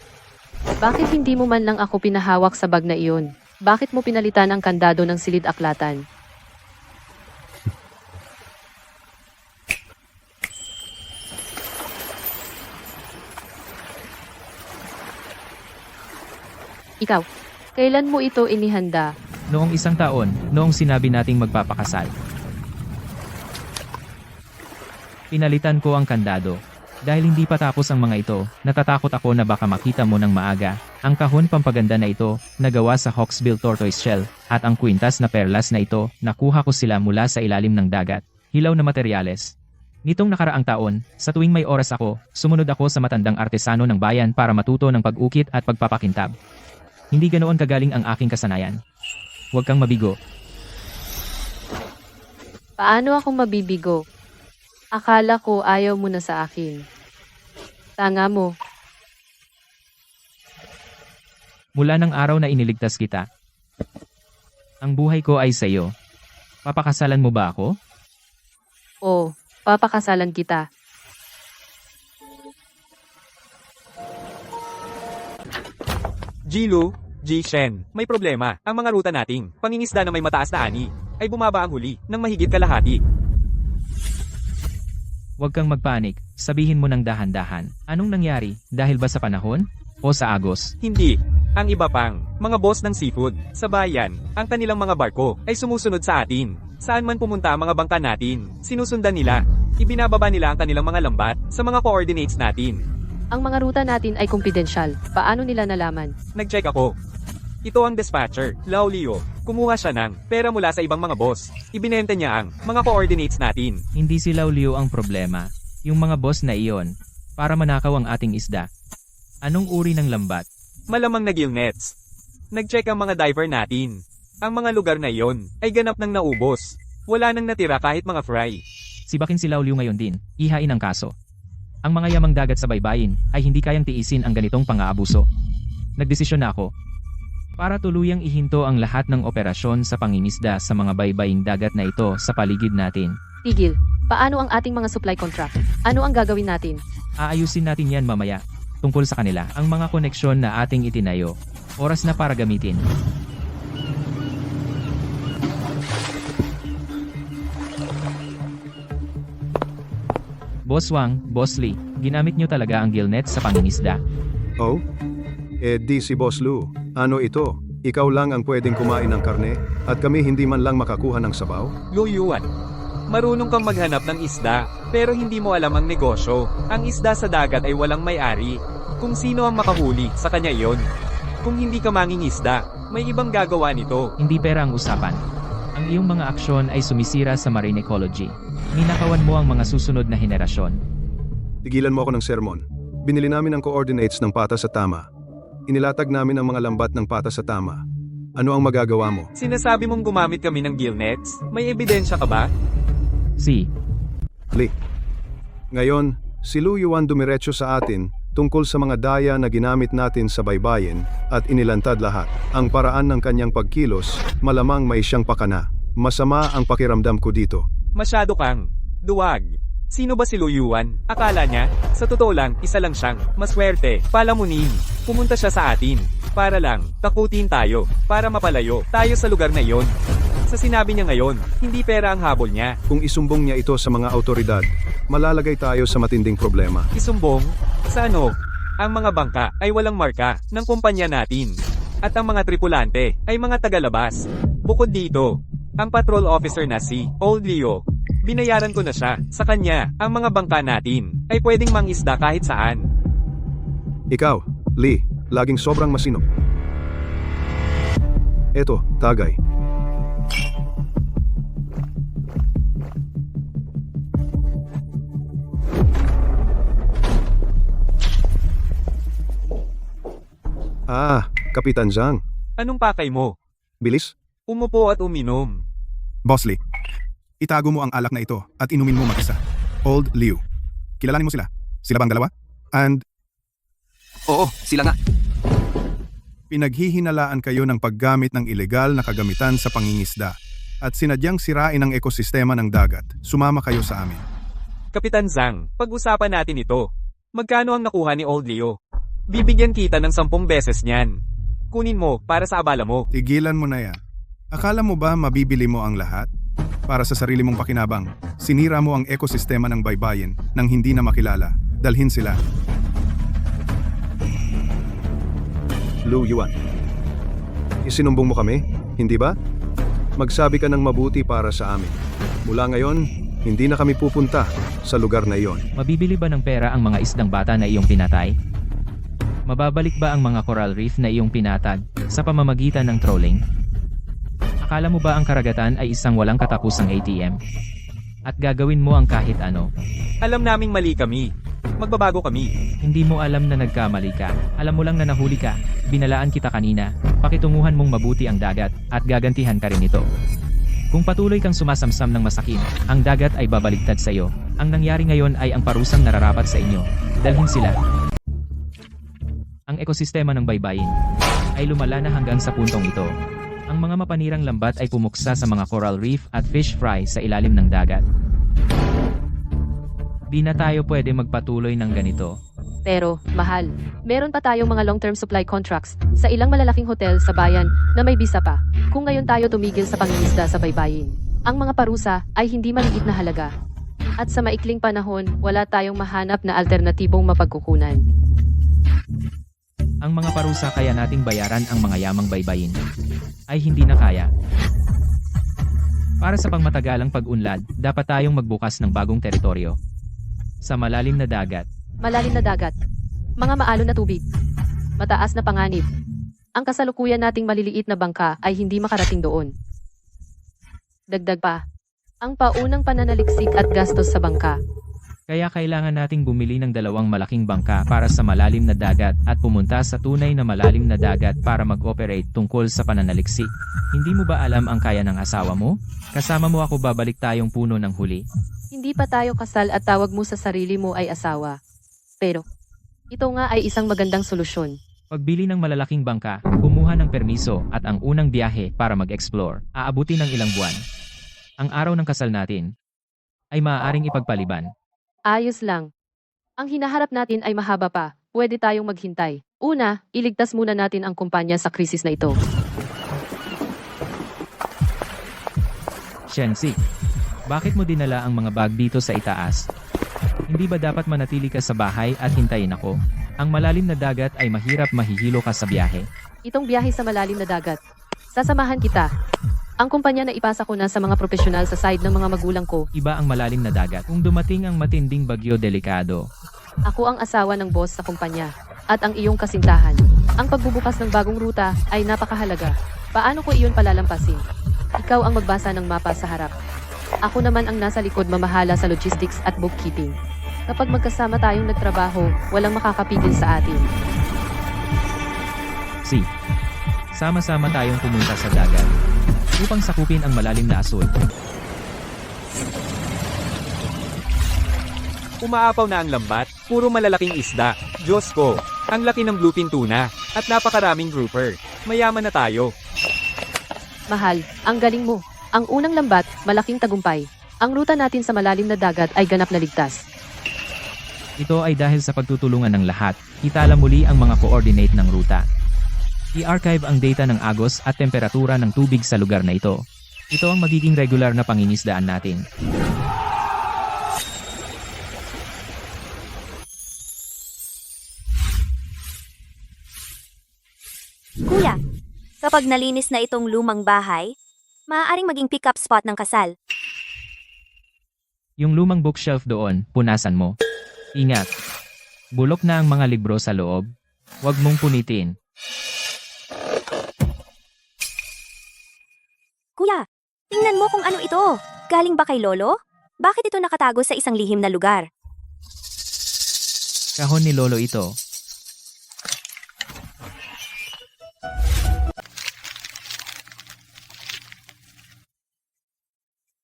Bakit hindi mo man lang ako pinahawak sa bag na iyon? Bakit mo pinalitan ang kandado ng silid-aklatan? Ikaw, Kailan mo ito inihanda? Noong isang taon, noong sinabi nating magpapakasal. Pinalitan ko ang kandado. Dahil hindi pa tapos ang mga ito, natatakot ako na baka makita mo ng maaga, ang kahon pampaganda na ito, nagawa sa hawksbill tortoise shell, at ang kwintas na perlas na ito, nakuha ko sila mula sa ilalim ng dagat, hilaw na materyales. Nitong nakaraang taon, sa tuwing may oras ako, sumunod ako sa matandang artesano ng bayan para matuto ng pag-ukit at pagpapakintab. Hindi ganoon kagaling ang aking kasanayan. Huwag kang mabigo. Paano ako mabibigo? Akala ko ayaw mo na sa akin. Tanga mo. Mula ng araw na iniligtas kita, ang buhay ko ay sa iyo. Papakasalan mo ba ako? Oo, papakasalan kita. Jilu, Shen, may problema. Ang mga ruta nating, pangingisda na may mataas na ani, ay bumaba ang huli ng mahigit kalahati. Huwag kang magpanik, sabihin mo ng dahan-dahan. Anong nangyari? Dahil ba sa panahon? O sa agos? Hindi. Ang iba pang, mga boss ng seafood, sa bayan, ang kanilang mga barko, ay sumusunod sa atin. Saan man pumunta ang mga bangka natin, sinusundan nila. Ibinababa nila ang kanilang mga lambat sa mga coordinates natin. Ang mga ruta natin ay kumpidensyal. Paano nila nalaman? Nag-check ako. Ito ang dispatcher, Lao Leo. Kumuha siya ng pera mula sa ibang mga boss. Ibinenta niya ang mga coordinates natin. Hindi si Laulio ang problema. Yung mga boss na iyon. Para manakaw ang ating isda. Anong uri ng lambat? Malamang na gill nets. Nag-check ang mga diver natin. Ang mga lugar na iyon ay ganap nang naubos. Wala nang natira kahit mga fry. Sibakin si Laulio ngayon din. Ihain ang kaso. Ang mga yamang dagat sa baybayin ay hindi kayang tiisin ang ganitong pang-aabuso. Nagdesisyon na ako. Para tuluyang ihinto ang lahat ng operasyon sa pangingisda sa mga baybaying dagat na ito sa paligid natin. Tigil, paano ang ating mga supply contract? Ano ang gagawin natin? Aayusin natin yan mamaya. Tungkol sa kanila, ang mga koneksyon na ating itinayo. Oras na para gamitin. Boss Wang, Boss Lee, ginamit nyo talaga ang gillnet sa pangingisda. Oh? Di si Boss Lu. Ano ito? Ikaw lang ang pwedeng kumain ng karne at kami hindi man lang makakuha ng sabaw? Luyuan. Marunong kang maghanap ng isda, pero hindi mo alam ang negosyo. Ang isda sa dagat ay walang may-ari. Kung sino ang makahuli, sa kanya iyon. Kung hindi ka mangingisda, may ibang gagawa nito. Hindi pera ang usapan. Ang iyong mga aksyon ay sumisira sa marine ecology. Ninakawan mo ang mga susunod na henerasyon. Tigilan mo ako ng sermon. Binili namin ang coordinates ng patas sa tama. Inilatag namin ang mga lambat ng patas sa tama. Ano ang magagawa mo? Sinasabi mong gumamit kami ng gill nets? May ebidensya ka ba? Si. Lee. Ngayon, si Lu Yuan dumiretso sa atin tungkol sa mga daya na ginamit natin sa baybayin at inilantad lahat. Ang paraan ng kanyang pagkilos, malamang may siyang pakana. Masama ang pakiramdam ko dito. Masyado kang duwag. Sino ba si Luyuan? Akala niya, sa totoo lang, isa lang siyang maswerte, palamunin. Pumunta siya sa atin, para lang, takutin tayo, para mapalayo tayo sa lugar na iyon. Sa sinabi niya ngayon, hindi pera ang habol niya. Kung isumbong niya ito sa mga autoridad, malalagay tayo sa matinding problema. Isumbong? Sa ano? Ang mga bangka ay walang marka ng kumpanya natin. At ang mga tripulante ay mga tagalabas. Bukod dito, ang patrol officer na si Old Leo, binayaran ko na siya. Sa kanya, ang mga bangka natin ay pwedeng mangisda kahit saan. Ikaw, Lee, laging sobrang masinop. Eto, tagay. Kapitan Zhang. Anong pakay mo? Bilis. Umupo at uminom. Boss Lee, itago mo ang alak na ito at inumin mo mag-isa. Old Liu. Kilalanin mo sila? Sila bang dalawa? And Oo, sila nga. pinaghihinalaan kayo ng paggamit ng ilegal na kagamitan sa pangingisda at sinadyang sirain ang ekosistema ng dagat. Sumama kayo sa amin. Kapitan Zhang, pag-usapan natin ito. Magkano ang nakuha ni Old Leo? Bibigyan kita ng 10 beses niyan. Kunin mo para sa abala mo. Tigilan mo na yan. Akala mo ba mabibili mo ang lahat? Para sa sarili mong pakinabang, sinira mo ang ekosistema ng baybayin nang hindi na makilala. Dalhin sila. Lu Yuan. Isinumbong mo kami, hindi ba? Magsabi ka ng mabuti para sa amin. Mula ngayon, hindi na kami pupunta sa lugar na iyon. Mabibili ba ng pera ang mga isdang bata na iyong pinatay? Mababalik ba ang mga coral reef na iyong pinatag sa pamamagitan ng trolling? Akala mo ba ang karagatan ay isang walang katapusang ATM? At gagawin mo ang kahit ano? Alam naming mali kami. Magbabago kami. Hindi mo alam na nagkamali ka. Alam mo lang na nahuli ka. Binalaan kita kanina. Pakitunguhan mong mabuti ang dagat at gagantihan ka rin ito. Kung patuloy kang sumasamsam ng masakit, ang dagat ay babaliktad sa iyo. Ang nangyari ngayon ay ang parusang nararapat sa inyo. Dalhin sila. Ang ekosistema ng baybayin ay lumala na hanggang sa puntong ito. Ang mga mapanirang lambat ay pumuksa sa mga coral reef at fish fry sa ilalim ng dagat. Di na tayo pwede magpatuloy ng ganito. Pero, mahal, meron pa tayong mga long-term supply contracts sa ilang malalaking hotel sa bayan na may bisa pa. Kung ngayon tayo tumigil sa pangingisda sa baybayin, ang mga parusa ay hindi maliit na halaga. At sa maikling panahon, wala tayong mahanap na alternatibong mapagkukunan. Ang mga parusa kaya nating bayaran ang mga yamang baybayin ay hindi na kaya. Para sa pangmatagalang pag-unlad, dapat tayong magbukas ng bagong teritoryo. Sa malalim na dagat, Malalim na dagat, mga maalon na tubig, mataas na panganib. Ang kasalukuyan nating maliliit na bangka ay hindi makarating doon. Dagdag pa, ang paunang pananaliksik at gastos sa bangka. kaya kailangan nating bumili ng 2 malaking bangka para sa malalim na dagat at pumunta sa tunay na malalim na dagat para mag-operate tungkol sa pananaliksik. Hindi mo ba alam ang kaya ng asawa mo? Kasama mo ako babalik tayong puno ng huli. Hindi pa tayo kasal at tawag mo sa sarili mo ay asawa. Pero, ito nga ay isang magandang solusyon. Pagbili ng malalaking bangka, kumuha ng permiso at ang unang biyahe para mag-explore, aabuti ng ilang buwan. Ang araw ng kasal natin ay maaaring ipagpaliban. Ayos lang. Ang hinaharap natin ay mahaba pa. Pwede tayong maghintay. Una, iligtas muna natin ang kumpanya sa krisis na ito. Shensi, bakit mo dinala ang mga bag dito sa itaas? Hindi ba dapat manatili ka sa bahay at hintayin ako? Ang malalim na dagat ay mahirap mahihilo ka sa biyahe. Itong biyahe sa malalim na dagat. Sasamahan kita. Ang kumpanya na ipasa ko na sa mga profesional sa side ng mga magulang ko. Iba ang malalim na dagat. Kung dumating ang matinding bagyo delikado. Ako ang asawa ng boss sa kumpanya. At ang iyong kasintahan. Ang pagbubukas ng bagong ruta ay napakahalaga. Paano ko iyon palalampasin? Ikaw ang magbasa ng mapa sa harap. Ako naman ang nasa likod mamahala sa logistics at bookkeeping. Kapag magkasama tayong nagtrabaho, walang makakapigil sa atin. Sama-sama tayong pumunta sa dagat upang sakupin ang malalim na asul. Umaapaw na ang lambat, puro malalaking isda. Diyos ko, ang laki ng bluefin tuna, at napakaraming grouper. Mayaman na tayo. Mahal, ang galing mo. Ang unang lambat, malaking tagumpay. Ang ruta natin sa malalim na dagat ay ganap na ligtas. Ito ay dahil sa pagtutulungan ng lahat. Itala muli ang mga coordinate ng ruta. I-archive ang data ng agos at temperatura ng tubig sa lugar na ito. Ito ang magiging regular na pangingisdaan natin. Kuya, kapag nalinis na itong lumang bahay, maaaring maging pick-up spot ng kasal. Yung lumang bookshelf doon, punasan mo. Ingat. Bulok na ang mga libro sa loob. Huwag mong punitin. Kuya, tingnan mo kung ano ito. Galing ba kay Lolo? Bakit ito nakatago sa isang lihim na lugar? Kahon ni Lolo ito.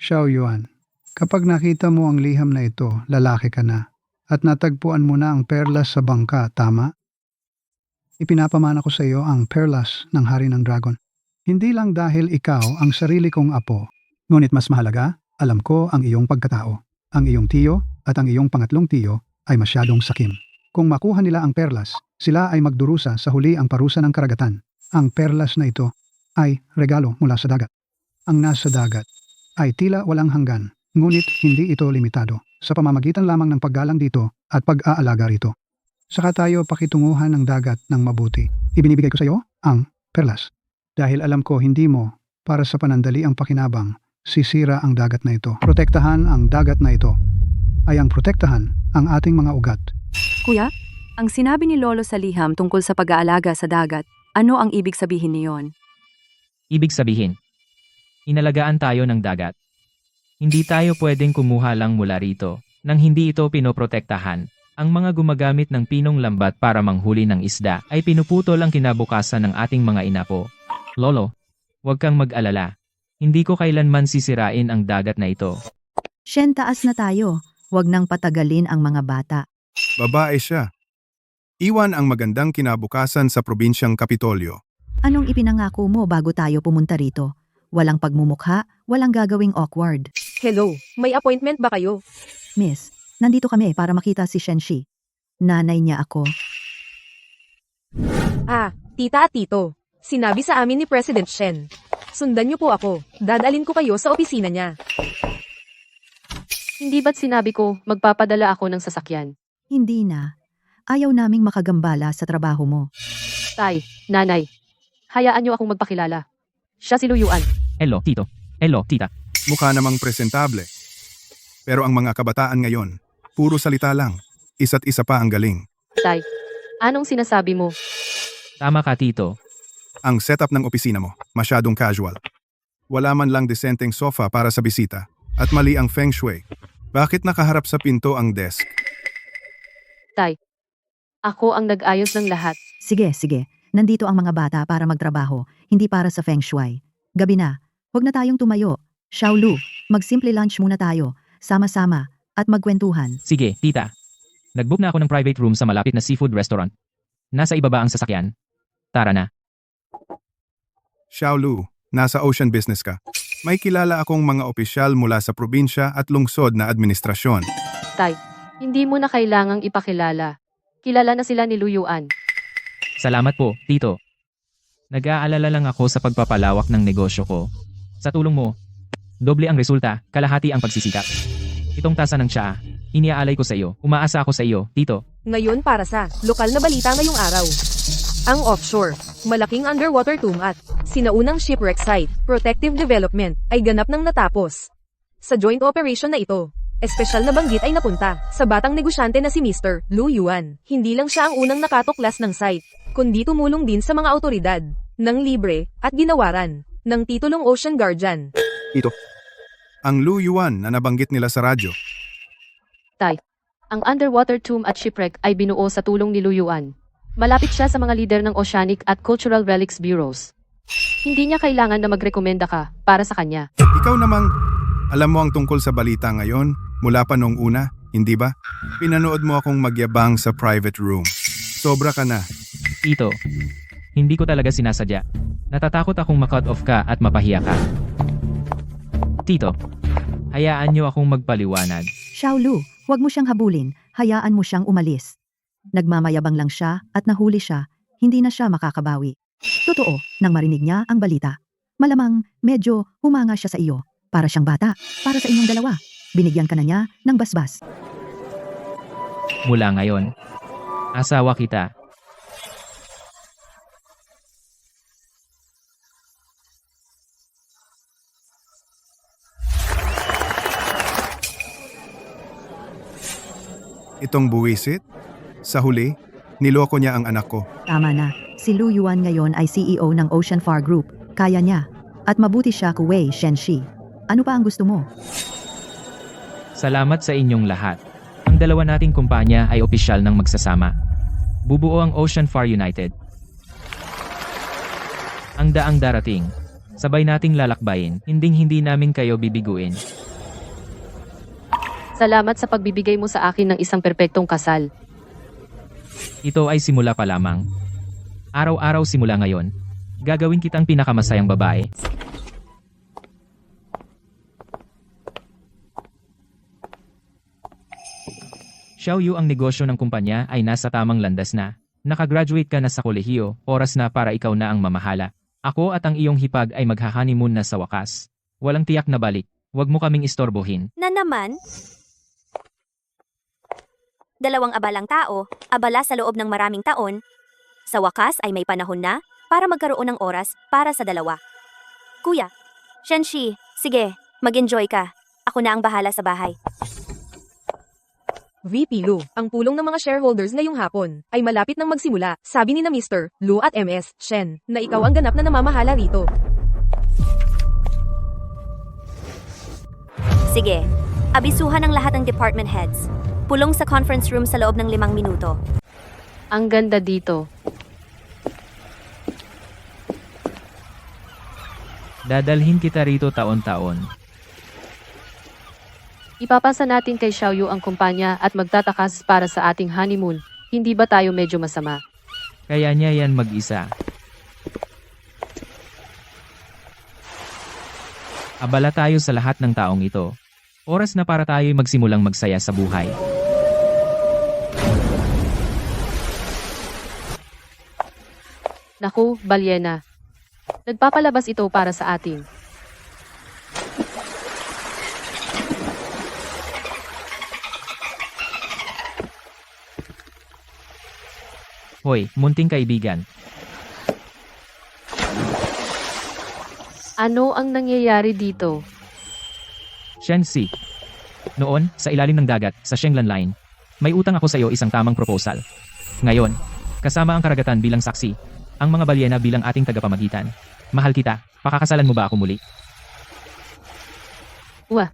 Xiao Yuan, kapag nakita mo ang liham na ito, lalaki ka na. At natagpuan mo na ang perlas sa bangka, tama? Ipinapamana ko sa iyo ang perlas ng Hari ng Dragon. Hindi lang dahil ikaw ang sarili kong apo, ngunit mas mahalaga, alam ko ang iyong pagkatao. Ang iyong tiyo at ang iyong pangatlong tiyo ay masyadong sakim. Kung makuha nila ang perlas, sila ay magdurusa sa huli ang parusa ng karagatan. Ang perlas na ito ay regalo mula sa dagat. Ang nasa dagat ay tila walang hanggan, ngunit hindi ito limitado sa pamamagitan lamang ng paggalang dito at pag-aalaga rito. Saka tayo pakitunguhan ng dagat ng mabuti. Ibinibigay ko sa iyo ang perlas. Dahil alam ko hindi mo, para sa panandali ang pakinabang, sisira ang dagat na ito. Protektahan ang dagat na ito ay ang protektahan ang ating mga ugat. Kuya, ang sinabi ni Lolo sa liham tungkol sa pag-aalaga sa dagat, ano ang ibig sabihin niyon? Ibig sabihin, inalagaan tayo ng dagat. Hindi tayo pwedeng kumuha lang mula rito nang hindi ito pinoprotektahan. Ang mga gumagamit ng pinong lambat para manghuli ng isda ay pinuputol ang kinabukasan ng ating mga inapo. Lolo, huwag kang mag-alala. Hindi ko kailanman sisirain ang dagat na ito. Shen, taas na tayo. Huwag nang patagalin ang mga bata. Babae siya. Iwan ang magandang kinabukasan sa probinsyang Kapitolyo. Anong ipinangako mo bago tayo pumunta rito? Walang pagmumukha, walang gagawing awkward. Hello, may appointment ba kayo? Miss, nandito kami para makita si Shenshi. Nanay niya ako. Ah, tita at tito. Sinabi sa amin ni President Shen. Sundan niyo po ako. Dadalhin ko kayo sa opisina niya. Hindi ba't sinabi ko magpapadala ako ng sasakyan? Hindi na. Ayaw naming makagambala sa trabaho mo. Tay, nanay. Hayaan niyo akong magpakilala. Siya si Luyuan. Hello, tito. Hello, tita. Mukha namang presentable. Pero ang mga kabataan ngayon, puro salita lang. Isa't isa pa ang galing. Tay, anong sinasabi mo? Tama ka, tito. Ang setup ng opisina mo, masyadong casual. Wala man lang desenteng sofa para sa bisita. At mali ang feng shui. Bakit nakaharap sa pinto ang desk? Tay, ako ang nag-ayos ng lahat. Sige, sige. Nandito ang mga bata para magtrabaho, hindi para sa feng shui. Gabi na. Huwag na tayong tumayo. Xiaolu, magsimple lunch muna tayo. Sama-sama. At magkwentuhan. Sige, tita. Nag-book na ako ng private room sa malapit na seafood restaurant. Nasa ibaba ang sasakyan. Tara na. Xiaolu, nasa ocean business ka. May kilala akong mga opisyal mula sa probinsya at lungsod na administrasyon. Tay, hindi mo na kailangang ipakilala. Kilala na sila ni Luyuan. Salamat po, tito. Nag-aalala lang ako sa pagpapalawak ng negosyo ko. Sa tulong mo, doble ang resulta, kalahati ang pagsisikap. Itong tasa ng tsaa, iniaalay ko sa iyo. Umaasa ako sa iyo, tito. Ngayon para sa lokal na balita ngayong araw. Ang offshore, malaking underwater tomb at sinaunang shipwreck site, protective development, ay ganap nang natapos. Sa joint operation na ito, espesyal na banggit ay napunta sa batang negosyante na si Mr. Luyuan. Hindi lang siya ang unang nakatuklas ng site, kundi tumulong din sa mga autoridad ng libre at ginawaran ng titulong Ocean Guardian. Ito. Ang Luyuan na nabanggit nila sa radyo. Tay, ang underwater tomb at shipwreck ay binuo sa tulong ni Luyuan. Malapit siya sa mga lider ng Oceanic at Cultural Relics Bureaus. Hindi niya kailangan na magrekomenda ka para sa kanya. Ikaw namang, alam mo ang tungkol sa balita ngayon, mula pa nung una, hindi ba? Pinanood mo akong magyabang sa private room. Sobra ka na. Tito, hindi ko talaga sinasadya. Natatakot akong ma-cut off ka at mapahiya ka. Tito, hayaan niyo akong magpaliwanag. Xiaolu, huwag mo siyang habulin. Hayaan mo siyang umalis. Nagmamayabang lang siya at nahuli siya. Hindi na siya makakabawi. Totoo, nang marinig niya ang balita. Malamang, medyo humanga siya sa iyo. Para siyang bata. Para sa inyong dalawa. Binigyan ka na niya ng basbas. Mula ngayon, asawa kita. Itong buwisit? Sa huli, niloko niya ang anak ko. Tama na. Si Luyuan ngayon ay CEO ng Ocean Far Group. Kaya niya. At mabuti siya Kuwei Shenshi. Ano pa ang gusto mo? Salamat sa inyong lahat. Ang dalawa nating kumpanya ay opisyal ng magsasama. Bubuo ang Ocean Far United. Ang daang darating. Sabay nating lalakbayin. Hinding-hindi namin kayo bibiguin. Salamat sa pagbibigay mo sa akin ng isang perpektong kasal. Ito ay simula pa lamang. Araw-araw simula ngayon. Gagawin kitang pinakamasayang babae. Xiaoyu, ang negosyo ng kumpanya ay nasa tamang landas na. Nakagraduate ka na sa kolehiyo, oras na para ikaw na ang mamahala. Ako at ang iyong hipag ay magha-honeymoon na sa wakas. Walang tiyak na balik. Huwag mo kaming istorbohin. Na naman? Dalawang abalang tao, abala sa loob ng maraming taon. Sa wakas ay may panahon na, para magkaroon ng oras para sa dalawa. Kuya, Shenshi, sige, mag-enjoy ka. Ako na ang bahala sa bahay. VP Lu, ang pulong ng mga shareholders ngayong hapon ay malapit nang magsimula. Sabi ni na Mr. Lu at MS Shen na ikaw ang ganap na namamahala rito. Sige, abisuhan ang lahat ng department heads. Pulong sa conference room sa loob ng 5 minuto. Ang ganda dito. Dadalhin kita rito taon-taon. Ipapasa natin kay Xiaoyu ang kumpanya at magtatakas para sa ating honeymoon. Hindi ba tayo medyo masama? Kaya niya yan mag-isa. Abala tayo sa lahat ng taong ito. Oras na para tayo'y magsimulang magsaya sa buhay. Naku, balyena. Nagpapalabas ito para sa atin. Hoy, munting kaibigan. Ano ang nangyayari dito? Shenxi. Noon, sa ilalim ng dagat, sa Shenglan Line, may utang ako sa iyo isang tamang proposal. Ngayon, kasama ang karagatan bilang saksi, ang mga balyena bilang ating tagapamagitan. Mahal kita, pakakasalan mo ba ako muli? Wah,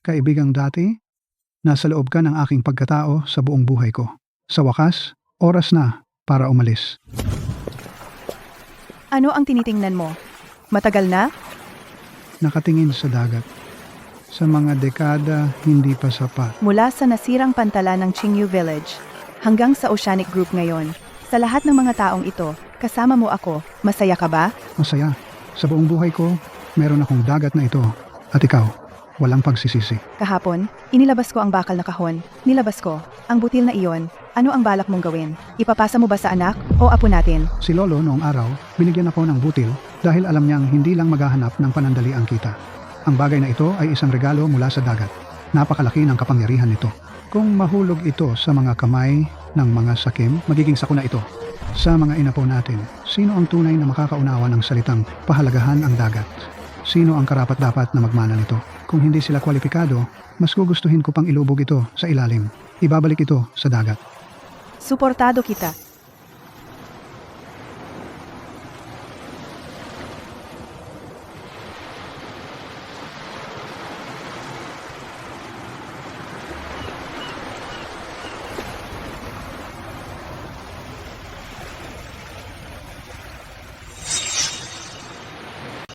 Kaibigang dati, nasa loob ka ng aking pagkatao sa buong buhay ko. Sa wakas, oras na para umalis. Ano ang tinitingnan mo? Matagal na? Nakatingin sa dagat. Sa mga dekada, hindi pa sapat. Mula sa nasirang pantala ng Qingyu Village hanggang sa Oceanic Group ngayon, sa lahat ng mga taong ito, kasama mo ako, masaya ka ba? Masaya. Sa buong buhay ko, meron akong dagat na ito. At ikaw, walang pagsisisi. Kahapon, inilabas ko ang bakal na kahon. Nilabas ko ang butil na iyon. Ano ang balak mong gawin? Ipapasa mo ba sa anak o apo natin? Si Lolo noong araw, binigyan ako ng butil dahil alam niyang hindi lang maghahanap ng panandali ang kita. Ang bagay na ito ay isang regalo mula sa dagat. Napakalaki ng kapangyarihan nito. Kung mahulog ito sa mga kamay ng mga sakim, magiging sakuna ito. Sa mga inapo natin, sino ang tunay na makakaunawa ng salitang pahalagahan ang dagat? Sino ang karapat-dapat na magmana nito? Kung hindi sila kwalipikado, mas gugustuhin ko pang ilubog ito sa ilalim. Ibabalik ito sa dagat. Suportado kita.